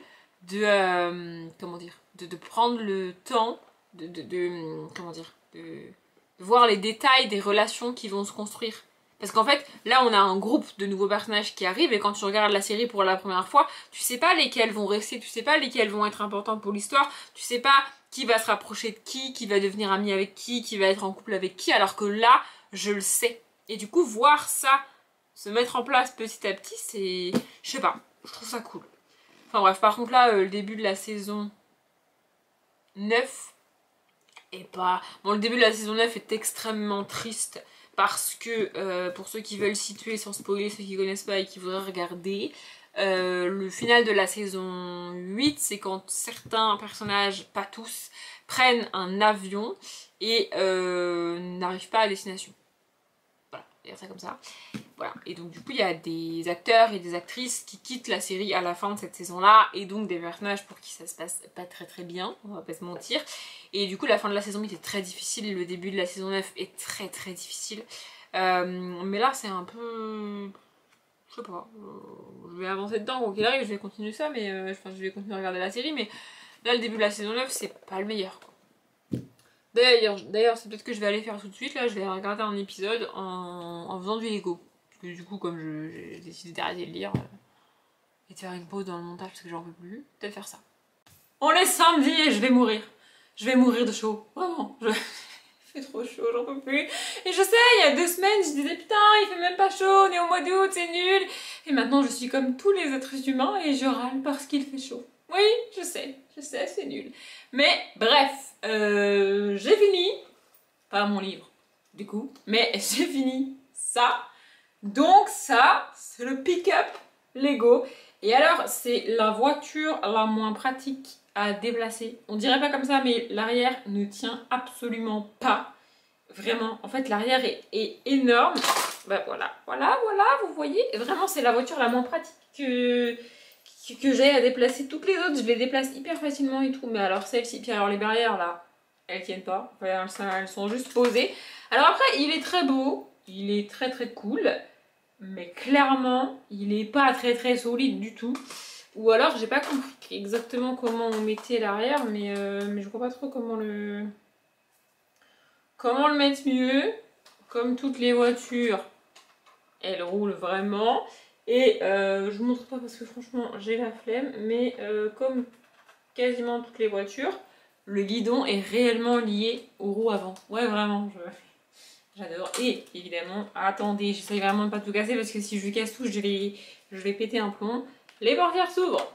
[SPEAKER 1] comment dire, de prendre le temps comment dire, de voir les détails des relations qui vont se construire. Parce qu'en fait, là, on a un groupe de nouveaux personnages qui arrivent et quand tu regardes la série pour la première fois, tu sais pas lesquels vont rester, tu sais pas lesquels vont être importants pour l'histoire, tu sais pas qui va se rapprocher de qui va devenir ami avec qui va être en couple avec qui, alors que là, je le sais. Et du coup, voir ça se mettre en place petit à petit, c'est... Je sais pas, je trouve ça cool. Enfin bref, par contre là, le début de la saison 9 est pas... Bon, le début de la saison 9 est extrêmement triste parce que, pour ceux qui veulent situer sans spoiler, ceux qui connaissent pas et qui voudraient regarder, le final de la saison 8, c'est quand certains personnages, pas tous, prennent un avion et n'arrivent pas à destination. Voilà, dire ça comme ça. Voilà, et donc du coup il y a des acteurs et des actrices qui quittent la série à la fin de cette saison-là, et donc des personnages pour qui ça se passe pas très bien, on va pas se mentir. Et du coup la fin de la saison 8 est très difficile, et le début de la saison 9 est très difficile. Mais là c'est un peu... Je sais pas, je vais avancer dedans, quoi qu'il arrive, je vais continuer ça, mais enfin je vais continuer à regarder la série, mais là le début de la saison 9 c'est pas le meilleur, quoi. D'ailleurs, c'est peut-être que je vais aller faire tout de suite, là je vais regarder un épisode en faisant du Lego. Parce que du coup, comme j'ai décidé d'arrêter de lire et de faire une pause dans le montage parce que j'en peux plus, peut-être faire ça. On est samedi et je vais mourir. Je vais mourir de chaud, vraiment. Il fait trop chaud, j'en peux plus. Et je sais, il y a 2 semaines, je disais putain, il fait même pas chaud, on est au mois d'août, c'est nul. Et maintenant, je suis comme tous les êtres humains et je râle parce qu'il fait chaud. Oui, je sais, c'est nul. Mais bref, j'ai fini, pas mon livre du coup, mais j'ai fini ça. Donc ça, c'est le pick-up Lego. Et alors, c'est la voiture la moins pratique à déplacer. On dirait pas comme ça, mais l'arrière ne tient absolument pas. Vraiment, en fait, l'arrière est énorme. Bah voilà, vous voyez. Vraiment, c'est la voiture la moins pratique que j'ai à déplacer. Toutes les autres, je les déplace hyper facilement et tout. Mais alors celle-ci, puis alors les barrières là, elles tiennent pas. Enfin, elles sont juste posées. Alors après, il est très beau. Il est très cool. Mais clairement, il est pas très solide du tout. Ou alors, j'ai pas compris exactement comment on mettait l'arrière, mais je vois pas trop comment le mettre mieux. Comme toutes les voitures, elles roulent vraiment. Et je vous montre pas parce que franchement, j'ai la flemme. Mais comme quasiment toutes les voitures, le guidon est réellement lié aux roues avant. Ouais, vraiment, j'adore. Et évidemment, attendez, j'essaye vraiment de pas tout casser parce que si je casse tout, je vais péter un plomb. Les portières s'ouvrent.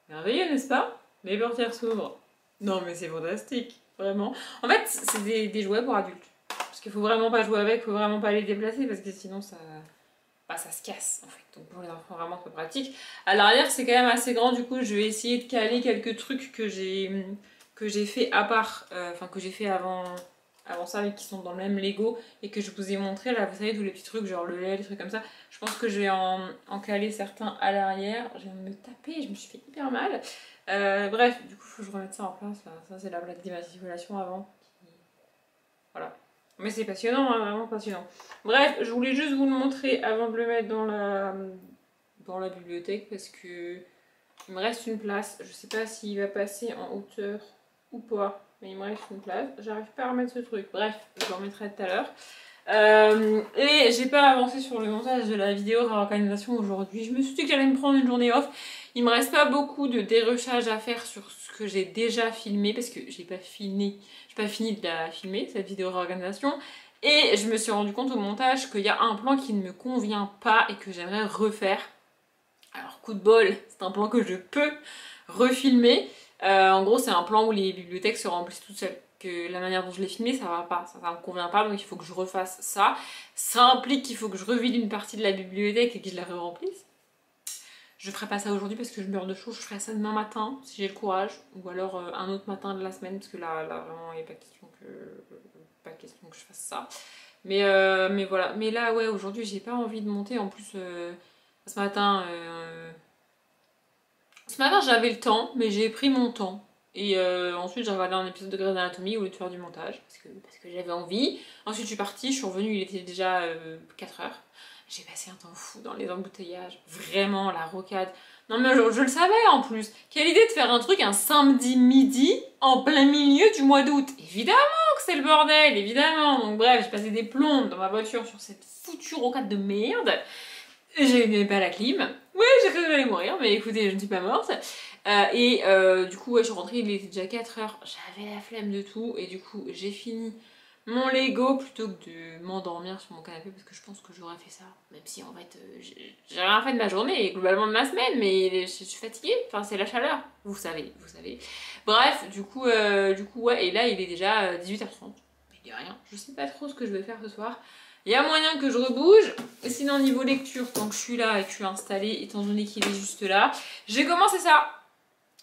[SPEAKER 1] Merveilleux, n'est-ce pas? Les portières s'ouvrent. Non mais c'est fantastique, vraiment. En fait, c'est des jouets pour adultes. Parce qu'il faut vraiment pas jouer avec, faut vraiment pas les déplacer parce que sinon ça se casse en fait. Donc pour les enfants, vraiment très pratique. À l'arrière, c'est quand même assez grand, du coup je vais essayer de caler quelques trucs que j'ai fait à part, enfin que j'ai fait avant ça, mais qui sont dans le même Lego et que je vous ai montré là, vous savez, tous les petits trucs genre le lait, les trucs comme ça. Je pense que je vais en caler certains à l'arrière. Je viens de me taper, je me suis fait hyper mal. Bref, du coup faut que je remette ça en place là. Ça c'est la plaque d'immatriculation avant. Voilà. Mais c'est passionnant, hein, vraiment passionnant. Bref, je voulais juste vous le montrer avant de le mettre dans la bibliothèque parce que il me reste une place. Je sais pas s'il va passer en hauteur ou pas, mais il me reste une place. J'arrive pas à remettre ce truc. Bref, je le remettrai tout à l'heure. Et j'ai pas avancé sur le montage de la vidéo réorganisation aujourd'hui. Je me suis dit que j'allais me prendre une journée off. Il me reste pas beaucoup de dérushage à faire sur ce que j'ai déjà filmé parce que j'ai pas fini de la filmer, cette vidéo réorganisation. Et je me suis rendu compte au montage qu'il y a un plan qui ne me convient pas et que j'aimerais refaire. Alors coup de bol, c'est un plan que je peux refilmer. En gros, c'est un plan où les bibliothèques se remplissent toutes seules. Que la manière dont je l'ai filmé, ça va pas, ça me convient pas, donc il faut que je refasse ça. Ça implique qu'il faut que je revide une partie de la bibliothèque et que je la remplisse. Je ferai pas ça aujourd'hui parce que je meurs de chaud, je ferai ça demain matin si j'ai le courage, ou alors un autre matin de la semaine parce que là vraiment il n'est pas question que je fasse ça. Mais voilà, mais là ouais, aujourd'hui j'ai pas envie de monter. En plus ce matin j'avais le temps, mais j'ai pris mon temps Et ensuite j'ai regardé un épisode de Grey's Anatomy au lieu de faire du montage parce que j'avais envie. Ensuite je suis partie, je suis revenue, il était déjà 4 heures. J'ai passé un temps fou dans les embouteillages, vraiment la rocade. Non mais je le savais en plus. Quelle idée de faire un truc un samedi midi en plein milieu du mois d'août. Évidemment que c'est le bordel, évidemment. Donc bref, j'ai passé des plombes dans ma voiture sur cette foutue rocade de merde. J'ai mis pas la clim. Oui, j'ai cru que j'allais mourir, mais écoutez, je ne suis pas morte. Du coup, ouais, je suis rentrée, il était déjà 4 heures. J'avais la flemme de tout. Et du coup, j'ai fini mon Lego plutôt que de m'endormir sur mon canapé parce que je pense que j'aurais fait ça. Même si en fait, j'ai rien fait de ma journée et globalement de ma semaine, mais je suis fatiguée. Enfin, c'est la chaleur. Vous savez, vous savez. Bref, du coup, ouais, et là, il est déjà 18h30. Mais il n'y a rien. Je sais pas trop ce que je vais faire ce soir. Il y a moyen que je rebouge. Et sinon, niveau lecture, tant que je suis là et que je suis installée, étant donné qu'il est juste là, j'ai commencé ça.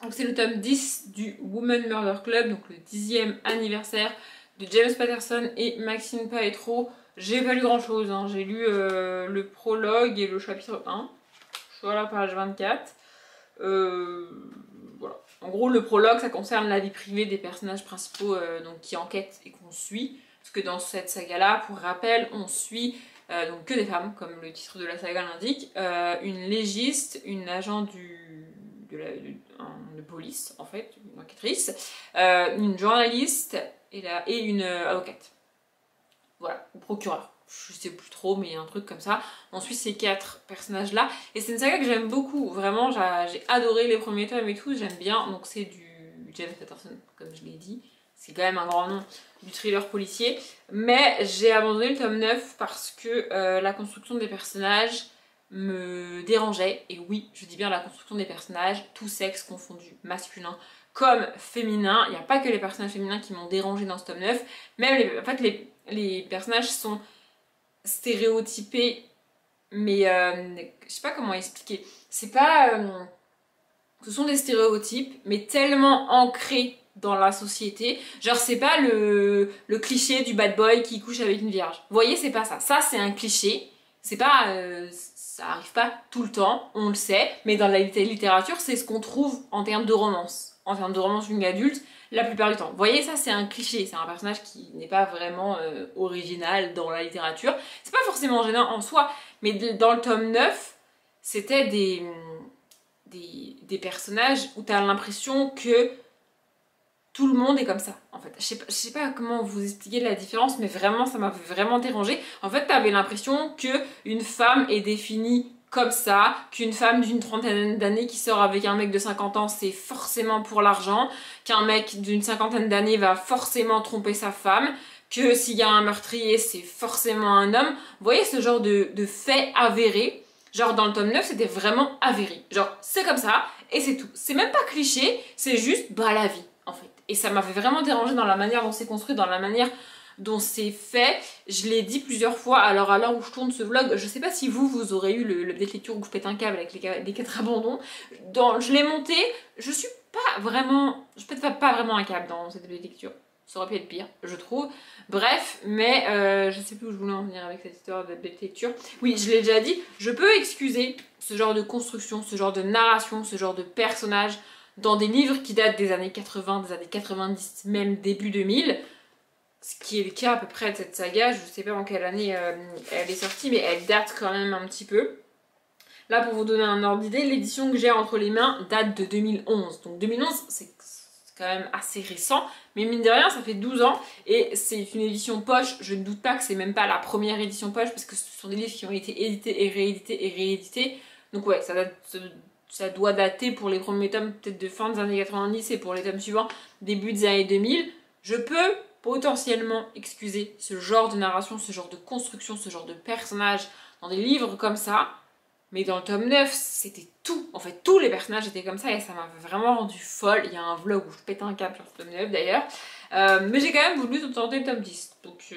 [SPEAKER 1] Donc, c'est le tome 10 du Woman Murder Club, donc le 10e anniversaire de James Patterson et Maxine Paetro. J'ai pas lu grand chose, hein. J'ai lu le prologue et le chapitre 1. Je suis à la page 24. Voilà. En gros, le prologue, ça concerne la vie privée des personnages principaux donc, qui enquêtent et qu'on suit. Parce que dans cette saga-là, pour rappel, on suit donc que des femmes, comme le titre de la saga l'indique, une légiste, une agent de police, en fait, une enquêtrice, une journaliste et une avocate. Voilà, ou procureur. Je sais plus trop, mais un truc comme ça. On suit ces 4 personnages-là. Et c'est une saga que j'aime beaucoup. Vraiment, j'ai adoré les premiers tomes et tout. J'aime bien. Donc c'est du James Patterson, comme je l'ai dit. C'est quand même un grand nom du thriller policier. Mais j'ai abandonné le tome 9 parce que la construction des personnages me dérangeait. Et oui, je dis bien la construction des personnages, tous sexes confondus, masculin comme féminin. Il n'y a pas que les personnages féminins qui m'ont dérangé dans ce tome 9. Même en fait, les personnages sont stéréotypés, mais je sais pas comment expliquer. C'est pas... ce sont des stéréotypes, mais tellement ancrés dans la société. Genre, c'est pas le cliché du bad boy qui couche avec une vierge. Vous voyez, c'est pas ça. Ça, c'est un cliché. C'est pas... ça arrive pas tout le temps, on le sait, mais dans la littérature, c'est ce qu'on trouve en termes de romance. En termes de romance young adulte, la plupart du temps. Vous voyez, ça, c'est un cliché. C'est un personnage qui n'est pas vraiment original dans la littérature. C'est pas forcément gênant en soi, mais dans le tome 9, c'était des personnages où t'as l'impression que tout le monde est comme ça, en fait. Je sais pas comment vous expliquer la différence, mais vraiment, ça m'a vraiment dérangé. En fait, t'avais l'impression qu'une femme est définie comme ça, qu'une femme d'une trentaine d'années qui sort avec un mec de 50 ans, c'est forcément pour l'argent, qu'un mec d'une cinquantaine d'années va forcément tromper sa femme, que s'il y a un meurtrier, c'est forcément un homme. Vous voyez ce genre de faits avérés? Genre dans le tome 9, c'était vraiment avéré. Genre, c'est comme ça, et c'est tout. C'est même pas cliché, c'est juste, bah, la vie, en fait. Et ça m'avait vraiment dérangé dans la manière dont c'est construit, dans la manière dont c'est fait. Je l'ai dit plusieurs fois, alors à l'heure où je tourne ce vlog, je sais pas si vous aurez eu le update lecture où je pète un câble avec les 4 abandons. Je l'ai monté, je suis pas vraiment... Je pète pas vraiment un câble dans cette update lecture. Ça aurait pu être pire, je trouve. Bref, mais je sais plus où je voulais en venir avec cette histoire de lecture. Oui, je l'ai déjà dit, je peux excuser ce genre de construction, ce genre de narration, ce genre de personnage dans des livres qui datent des années 80, des années 90, même début 2000. Ce qui est le cas à peu près de cette saga. Je sais pas en quelle année elle est sortie, mais elle date quand même un petit peu. Là, pour vous donner un ordre d'idée, l'édition que j'ai entre les mains date de 2011. Donc 2011, c'est quand même assez récent, mais mine de rien, ça fait 12 ans, et c'est une édition poche. Je ne doute pas que c'est même pas la première édition poche, parce que ce sont des livres qui ont été édités et réédités et réédités. Donc ouais, ça doit dater pour les premiers tomes peut-être de fin des années 90, et pour les tomes suivants, début des années 2000. Je peux potentiellement excuser ce genre de narration, ce genre de construction, ce genre de personnage dans des livres comme ça. Mais dans le tome 9, c'était tout. En fait, tous les personnages étaient comme ça et ça m'avait vraiment rendu folle. Il y a un vlog où je pète un câble sur ce tome 9 d'ailleurs. Mais j'ai quand même voulu tenter le tome 10. Donc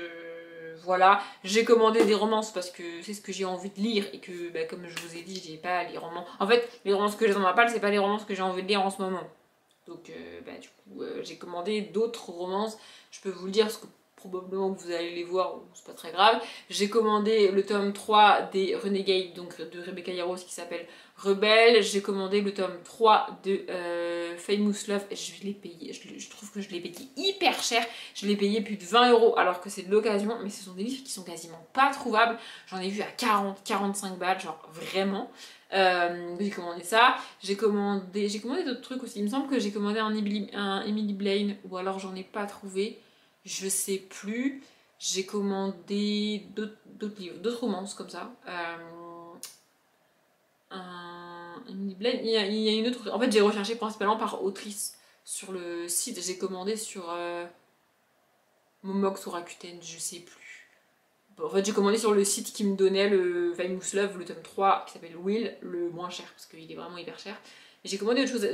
[SPEAKER 1] voilà, j'ai commandé des romances parce que c'est ce que j'ai envie de lire et que, bah, comme je vous ai dit, j'ai pas les romans. En fait, les romances que j'ai dans ma palle, c'est pas les romances que j'ai envie de lire en ce moment. Donc, bah, du coup, j'ai commandé d'autres romances. Je peux vous le dire parce que probablement que vous allez les voir, c'est pas très grave. J'ai commandé le tome 3 des Renegade, donc de Rebecca Yarros, qui s'appelle Rebelle. J'ai commandé le tome 3 de Famous Love, et je l'ai payé, je trouve que je l'ai payé hyper cher. Je l'ai payé plus de 20 € alors que c'est de l'occasion, mais ce sont des livres qui sont quasiment pas trouvables. J'en ai vu à 40-45 balles, genre vraiment. J'ai commandé ça, j'ai commandé d'autres trucs aussi. Il me semble que j'ai commandé un Emily Blaine, ou alors j'en ai pas trouvé. Je sais plus. J'ai commandé d'autres livres, d'autres romances comme ça. Emily Blaine. Il y a une autre. En fait, j'ai recherché principalement par autrice sur le site. J'ai commandé sur Momox ou Rakuten, je sais plus. Bon, en fait, j'ai commandé sur le site qui me donnait le Famous Love, le tome 3, qui s'appelle Will, le moins cher, parce qu'il est vraiment hyper cher. Et j'ai commandé autre chose,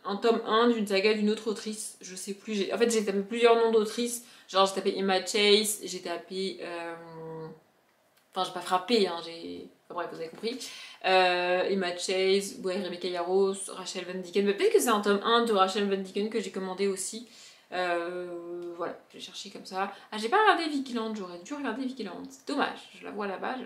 [SPEAKER 1] un tome 1 d'une saga d'une autre autrice, je sais plus. En fait, j'ai tapé plusieurs noms d'autrices. Genre, j'ai tapé Emma Chase, j'ai tapé. Enfin, j'ai pas frappé, hein, j'ai. Enfin, bref, vous avez compris. Emma Chase, ouais, Rebecca Yarros, Rachel Van Dicken. Mais peut-être que c'est un tome 1 de Rachel Van Dicken que j'ai commandé aussi. Voilà, j'ai cherché comme ça. Ah, j'ai pas regardé Vicky Land, j'aurais dû regarder Vicky Land. C'est dommage, je la vois là-bas.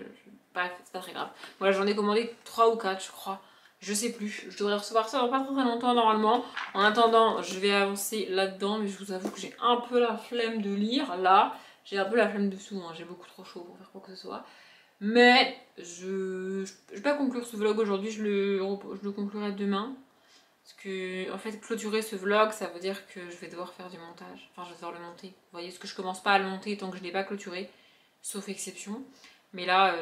[SPEAKER 1] Bref, c'est pas très grave. Voilà, j'en ai commandé 3 ou 4, je crois. Je sais plus, je devrais recevoir ça dans pas très longtemps normalement. En attendant, je vais avancer là-dedans, mais je vous avoue que j'ai un peu la flemme de lire là. J'ai un peu la flemme dessous, hein. J'ai beaucoup trop chaud pour faire quoi que ce soit. Mais je vais pas conclure ce vlog aujourd'hui, je le conclurai demain. Parce que, en fait, clôturer ce vlog, ça veut dire que je vais devoir faire du montage. Enfin, je vais devoir le monter. Vous voyez, parce que je commence pas à le monter tant que je l'ai pas clôturé, sauf exception. Mais là,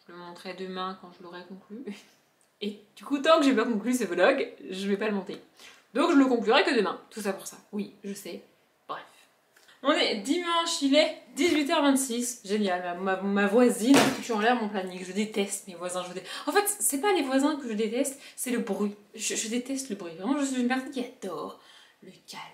[SPEAKER 1] je le monterai demain quand je l'aurai conclu. Et du coup, tant que j'ai pas conclu ce vlog, je vais pas le monter. Donc je le conclurai que demain. Tout ça pour ça. Oui, je sais. Bref. On est dimanche, il est 18h26. Génial, ma voisine a foutu en l'air mon planning. Je déteste mes voisins. En fait, c'est pas les voisins que je déteste, c'est le bruit. Je déteste le bruit. Vraiment, je suis une personne qui adore le calme,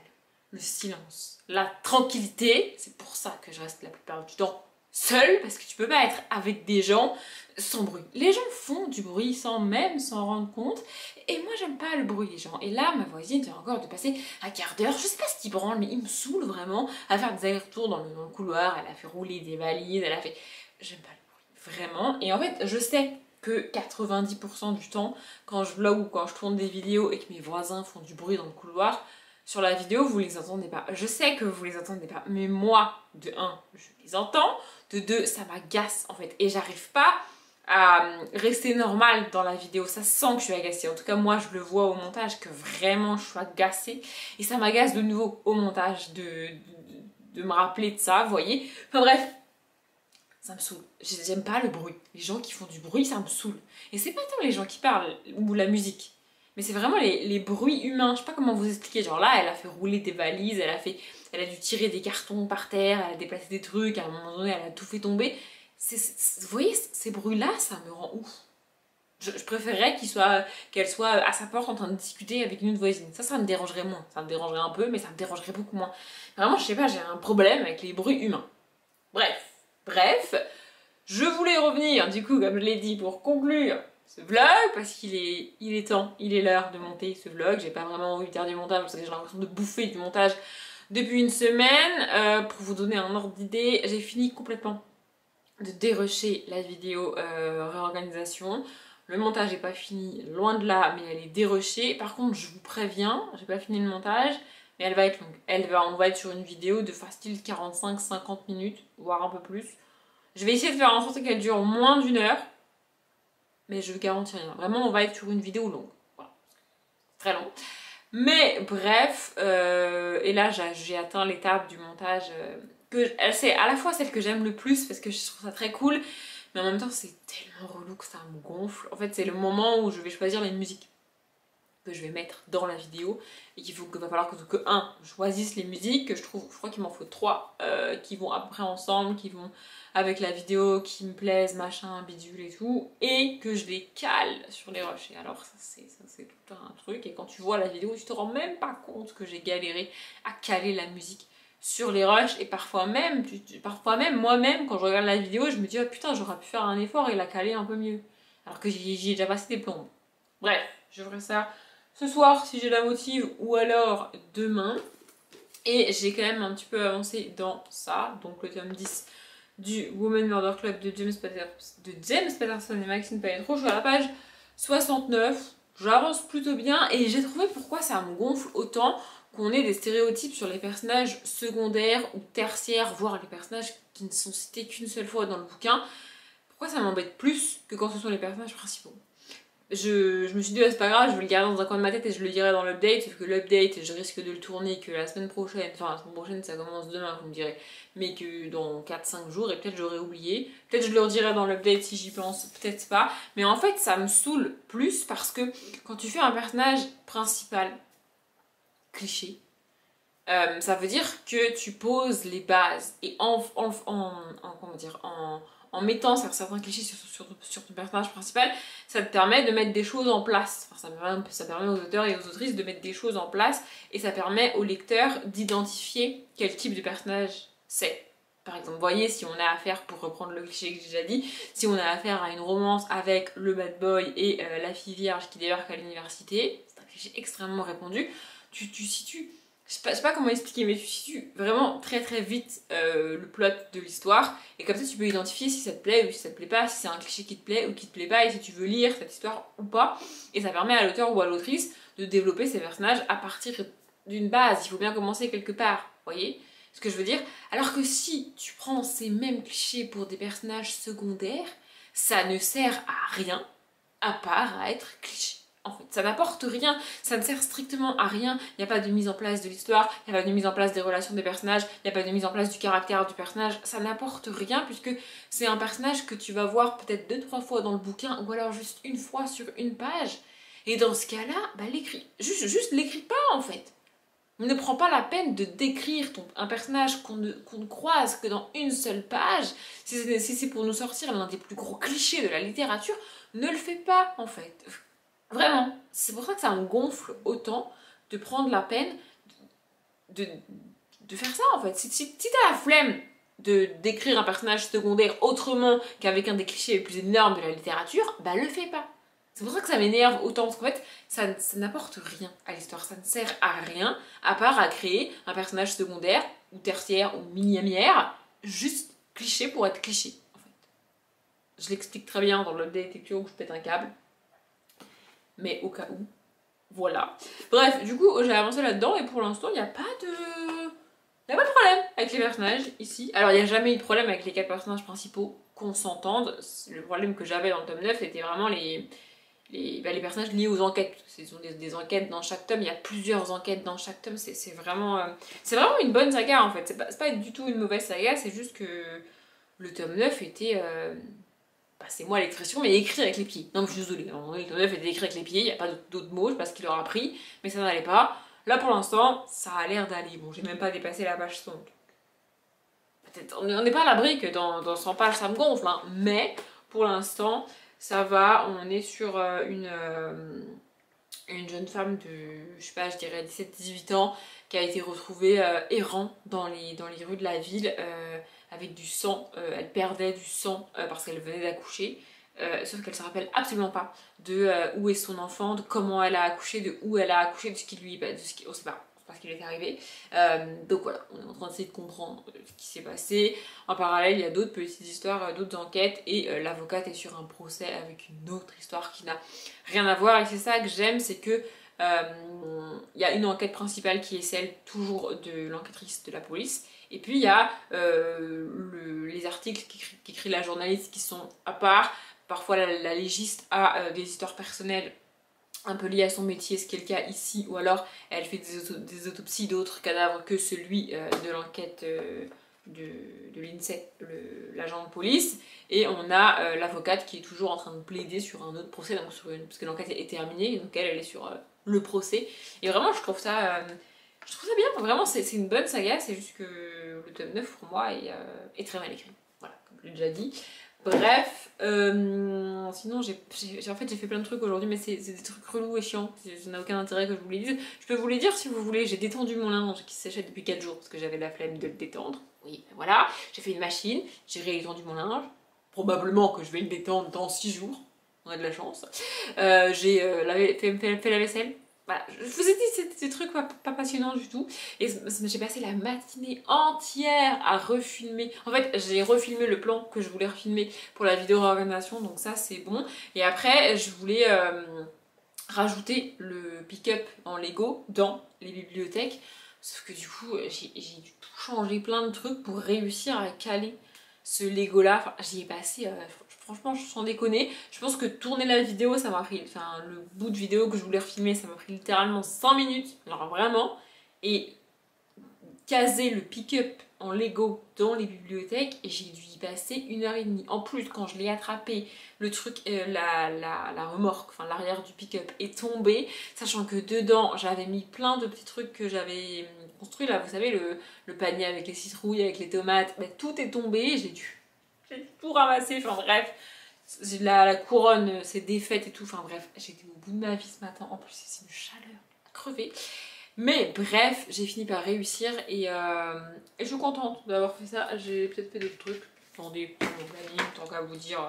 [SPEAKER 1] le silence, la tranquillité. C'est pour ça que je reste la plupart du temps seule, parce que tu peux pas être avec des gens sans bruit. Les gens font du bruit sans même s'en rendre compte, et moi j'aime pas le bruit des gens. Et là, ma voisine vient encore de passer un quart d'heure, je sais pas ce qui branle, mais il me saoule vraiment, à faire des allers-retours dans le couloir. Elle a fait rouler des valises, elle a fait... J'aime pas le bruit, vraiment. Et en fait, je sais que 90% du temps, quand je vlog ou quand je tourne des vidéos et que mes voisins font du bruit dans le couloir, sur la vidéo, vous les entendez pas. Je sais que vous les entendez pas, mais moi, de 1, je les entends, de 2, ça m'agace en fait. Et j'arrive pas à rester normale dans la vidéo. Ça sent que je suis agacée. En tout cas, moi, je le vois au montage que vraiment je suis agacée. Et ça m'agace de nouveau au montage de me rappeler de ça, vous voyez. Enfin bref, ça me saoule. J'aime pas le bruit. Les gens qui font du bruit, ça me saoule. Et c'est pas tant les gens qui parlent ou la musique. Mais c'est vraiment les bruits humains. Je sais pas comment vous expliquer. Genre là, elle a fait rouler des valises, elle a dû tirer des cartons par terre, elle a déplacé des trucs, à un moment donné, elle a tout fait tomber. Vous voyez, ces bruits-là, ça me rend ouf. Je préférerais qu'elle soit à sa porte en train de discuter avec une autre voisine. Ça me dérangerait moins. Ça me dérangerait un peu, mais ça me dérangerait beaucoup moins. Vraiment, je sais pas, j'ai un problème avec les bruits humains. Bref, je voulais revenir, du coup, comme je l'ai dit, pour conclure ce vlog, parce qu'il est temps, il est l'heure de monter ce vlog. J'ai pas vraiment envie de faire du montage, parce que j'ai l'impression de bouffer du montage depuis une semaine. Pour vous donner un ordre d'idée, j'ai fini complètement de dérusher la vidéo réorganisation. Le montage n'est pas fini, loin de là, mais elle est dérushée. Par contre, je vous préviens, j'ai pas fini le montage, mais elle va être longue. On va être sur une vidéo de facile 45-50 minutes, voire un peu plus. Je vais essayer de faire en sorte qu'elle dure moins d'1 heure, mais je ne garantis rien. Vraiment, on va être sur une vidéo longue. Voilà. Très long. Mais bref, et là j'ai atteint l'étape du montage c'est à la fois celle que j'aime le plus parce que je trouve ça très cool, mais en même temps c'est tellement relou que ça me gonfle. En fait, c'est le moment où je vais choisir les musiques que je vais mettre dans la vidéo et qu'il va falloir que je choisisse les musiques, que je crois qu'il m'en faut 3 qui vont à peu près ensemble, qui vont avec la vidéo, qui me plaisent, machin, bidule et tout, et que je les cale sur les rushs. Et alors ça c'est tout un truc, et quand tu vois la vidéo, tu te rends même pas compte que j'ai galéré à caler la musique sur les rushs, et parfois même moi-même quand je regarde la vidéo, je me dis oh putain, j'aurais pu faire un effort et la caler un peu mieux, alors que j'y ai déjà passé des plombes. Bref, je ferai ça ce soir si j'ai la motive, ou alors demain. Et j'ai quand même un petit peu avancé dans ça, donc le tome 10 du Woman Murder Club de James Patterson et Maxine Paetro. Je suis à la page 69, j'avance plutôt bien et j'ai trouvé pourquoi ça me gonfle autant qu'on ait des stéréotypes sur les personnages secondaires ou tertiaires, voire les personnages qui ne sont cités qu'une seule fois dans le bouquin. Pourquoi ça m'embête plus que quand ce sont les personnages principaux? Je me suis dit, c'est pas grave, je vais le garder dans un coin de ma tête et je le dirai dans l'update, sauf que l'update, je risque de le tourner que la semaine prochaine, enfin la semaine prochaine ça commence demain, vous me direz, mais que dans 4-5 jours, et peut-être j'aurai oublié, peut-être je le redirai dans l'update si j'y pense, peut-être pas, mais en fait ça me saoule plus parce que quand tu fais un personnage principal cliché, ça veut dire que tu poses les bases, et comment dire, en mettant certains clichés sur ton personnage principal, ça te permet de mettre des choses en place. Enfin, ça permet aux auteurs et aux autrices de mettre des choses en place et ça permet aux lecteurs d'identifier quel type de personnage c'est. Par exemple, vous voyez, si on a affaire, pour reprendre le cliché que j'ai déjà dit, si on a affaire à une romance avec le bad boy et la fille vierge qui débarque à l'université, c'est un cliché extrêmement répandu, tu situes, je sais pas comment expliquer, mais tu situes vraiment très très vite le plot de l'histoire et comme ça tu peux identifier si ça te plaît ou si ça te plaît pas, si c'est un cliché qui te plaît ou qui te plaît pas et si tu veux lire cette histoire ou pas. Et ça permet à l'auteur ou à l'autrice de développer ses personnages à partir d'une base. Il faut bien commencer quelque part, vous voyez ce que je veux dire? Alors que si tu prends ces mêmes clichés pour des personnages secondaires, ça ne sert à rien à part à être cliché. En fait, ça n'apporte rien, ça ne sert strictement à rien. Il n'y a pas de mise en place de l'histoire, il n'y a pas de mise en place des relations des personnages, il n'y a pas de mise en place du caractère du personnage. Ça n'apporte rien puisque c'est un personnage que tu vas voir peut-être 2-3 fois dans le bouquin ou alors juste une fois sur une page. Et dans ce cas-là, bah juste l'écris pas en fait. Ne prends pas la peine de décrire un personnage qu'on ne croise que dans une seule page. Si c'est pour nous sortir l'un des plus gros clichés de la littérature, ne le fais pas en fait. Vraiment, c'est pour ça que ça me gonfle autant de prendre la peine de faire ça en fait. Si t'as la flemme de d'écrire un personnage secondaire autrement qu'avec un des clichés les plus énormes de la littérature, bah le fais pas. C'est pour ça que ça m'énerve autant, parce qu'en fait, ça n'apporte rien à l'histoire, ça ne sert à rien, à part à créer un personnage secondaire, ou tertiaire, ou milliamière, juste cliché pour être cliché, en fait. Je l'explique très bien dans l'update lecture où je pète un câble, mais au cas où, voilà. Bref, du coup, j'ai avancé là-dedans, et pour l'instant, il n'y a pas de problème avec les personnages, ici. Alors, il n'y a jamais eu de problème avec les 4 personnages principaux, qu'on s'entende. Le problème que j'avais dans le tome 9, c'était vraiment les personnages liés aux enquêtes. Ce sont des enquêtes dans chaque tome, il y a plusieurs enquêtes dans chaque tome, c'est vraiment une bonne saga en fait. C'est pas du tout une mauvaise saga, c'est juste que le tome 9 était, c'est moi l'expression, mais écrit avec les pieds. Non, mais je suis désolée, le tome 9 était écrit avec les pieds, il n'y a pas d'autres mots, je sais pas ce qu'il aura pris, mais ça n'allait pas. Là pour l'instant, ça a l'air d'aller. Bon, j'ai même pas dépassé la page 100. Peut-être, on n'est pas à l'abri que dans 100 pages ça me gonfle, hein, mais pour l'instant, ça va, on est sur une jeune femme de, je sais pas, je dirais 17-18 ans, qui a été retrouvée errant dans les rues de la ville avec du sang. Elle perdait du sang parce qu'elle venait d'accoucher. Sauf qu'elle se rappelle absolument pas de où est son enfant, de comment elle a accouché, de où elle a accouché, de ce qui lui... on sait pas ce qui lui est arrivé. Donc voilà, on est en train d'essayer de comprendre ce qui s'est passé. En parallèle, il y a d'autres petites histoires, d'autres enquêtes, et l'avocate est sur un procès avec une autre histoire qui n'a rien à voir. Et c'est ça que j'aime, c'est que il y a une enquête principale qui est celle toujours de l'enquêtrice de la police. Et puis il y a les articles qu'écrit la journaliste qui sont à part. Parfois la légiste a des histoires personnelles un peu liées à son métier, ce qui est le cas ici, ou alors elle fait des autopsies d'autres cadavres que celui de l'enquête de l'INSEE, l'agent de police, et on a l'avocate qui est toujours en train de plaider sur un autre procès, donc parce que l'enquête est terminée, donc elle est sur le procès, et vraiment je trouve ça bien, vraiment c'est une bonne saga, c'est juste que le tome 9 pour moi est très mal écrit, voilà, comme je l'ai déjà dit. Bref, sinon j'ai fait plein de trucs aujourd'hui, mais c'est des trucs relous et chiants, ça n'a aucun intérêt que je vous les dise. Je peux vous les dire si vous voulez, j'ai détendu mon linge qui séchait depuis 4 jours parce que j'avais la flemme de le détendre. Oui, ben voilà, j'ai fait une machine, j'ai réétendu mon linge, probablement que je vais le détendre dans 6 jours, on a de la chance. J'ai fait la vaisselle, voilà, je vous ai dit, c'est des trucs pas passionnants du tout. Et j'ai passé la matinée entière à refilmer. En fait, j'ai refilmé le plan que je voulais refilmer pour la vidéo réorganisation, donc ça c'est bon. Et après, je voulais rajouter le pick-up en Lego dans les bibliothèques. Sauf que du coup, j'ai dû tout changer plein de trucs pour réussir à caler ce Lego là. Enfin, j'y ai passé, franchement, sans déconner. Je pense que tourner la vidéo, ça m'a pris, enfin, le bout de vidéo que je voulais refilmer, ça m'a pris littéralement 5 minutes. Alors vraiment. Et caser le pick-up en Lego dans les bibliothèques et j'ai dû y passer 1h30. En plus, quand je l'ai attrapé, le truc, la remorque, enfin l'arrière du pick-up est tombé, sachant que dedans j'avais mis plein de petits trucs que j'avais construit là, vous savez, le panier avec les citrouilles, avec les tomates, mais tout est tombé, j'ai dû tout ramasser, enfin bref. La couronne s'est défaite et tout, enfin bref, j'étais au bout de ma vie ce matin, en plus c'est une chaleur crevée. Mais bref, j'ai fini par réussir et je suis contente d'avoir fait ça. J'ai peut-être fait d'autres trucs. Attendez, tant qu'à vous dire.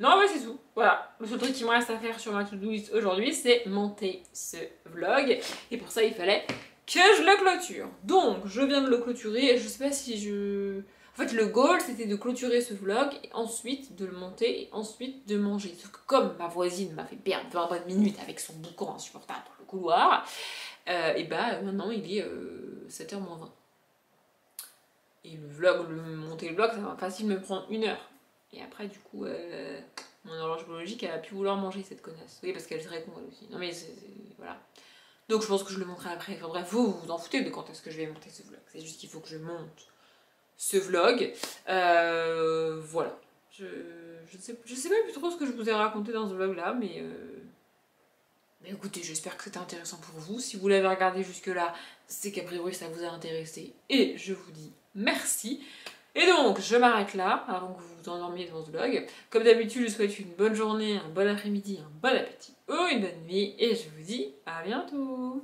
[SPEAKER 1] Non, ouais, c'est tout. Voilà. Le seul truc qui me reste à faire sur ma to-do list aujourd'hui, c'est monter ce vlog. Et pour ça, il fallait que je le clôture. Donc, je viens de le clôturer. Et je sais pas si je... En fait, le goal, c'était de clôturer ce vlog et ensuite de le monter et ensuite de manger. Sauf que comme ma voisine m'a fait perdre 20 minutes avec son boucan insupportable dans le couloir, et bah maintenant il est 7h moins 20. Et le vlog, monter le vlog, ça va facile me prendre 1 heure. Et après, du coup, mon horloge biologique, elle a pu vouloir manger cette connasse. Oui, parce qu'elle serait con elle aussi. Non, mais voilà. Donc je pense que je le montrerai après. Enfin bref, vous vous en foutez de quand est-ce que je vais monter ce vlog. C'est juste qu'il faut que je monte ce vlog. Voilà. Je sais pas plus trop ce que je vous ai raconté dans ce vlog là, mais écoutez, j'espère que c'était intéressant pour vous. Si vous l'avez regardé jusque-là, c'est qu'a priori ça vous a intéressé. Et je vous dis merci. Et donc, je m'arrête là, avant que vous vous endormiez devant ce vlog. Comme d'habitude, je vous souhaite une bonne journée, un bon après-midi, un bon appétit ou une bonne nuit. Et je vous dis à bientôt.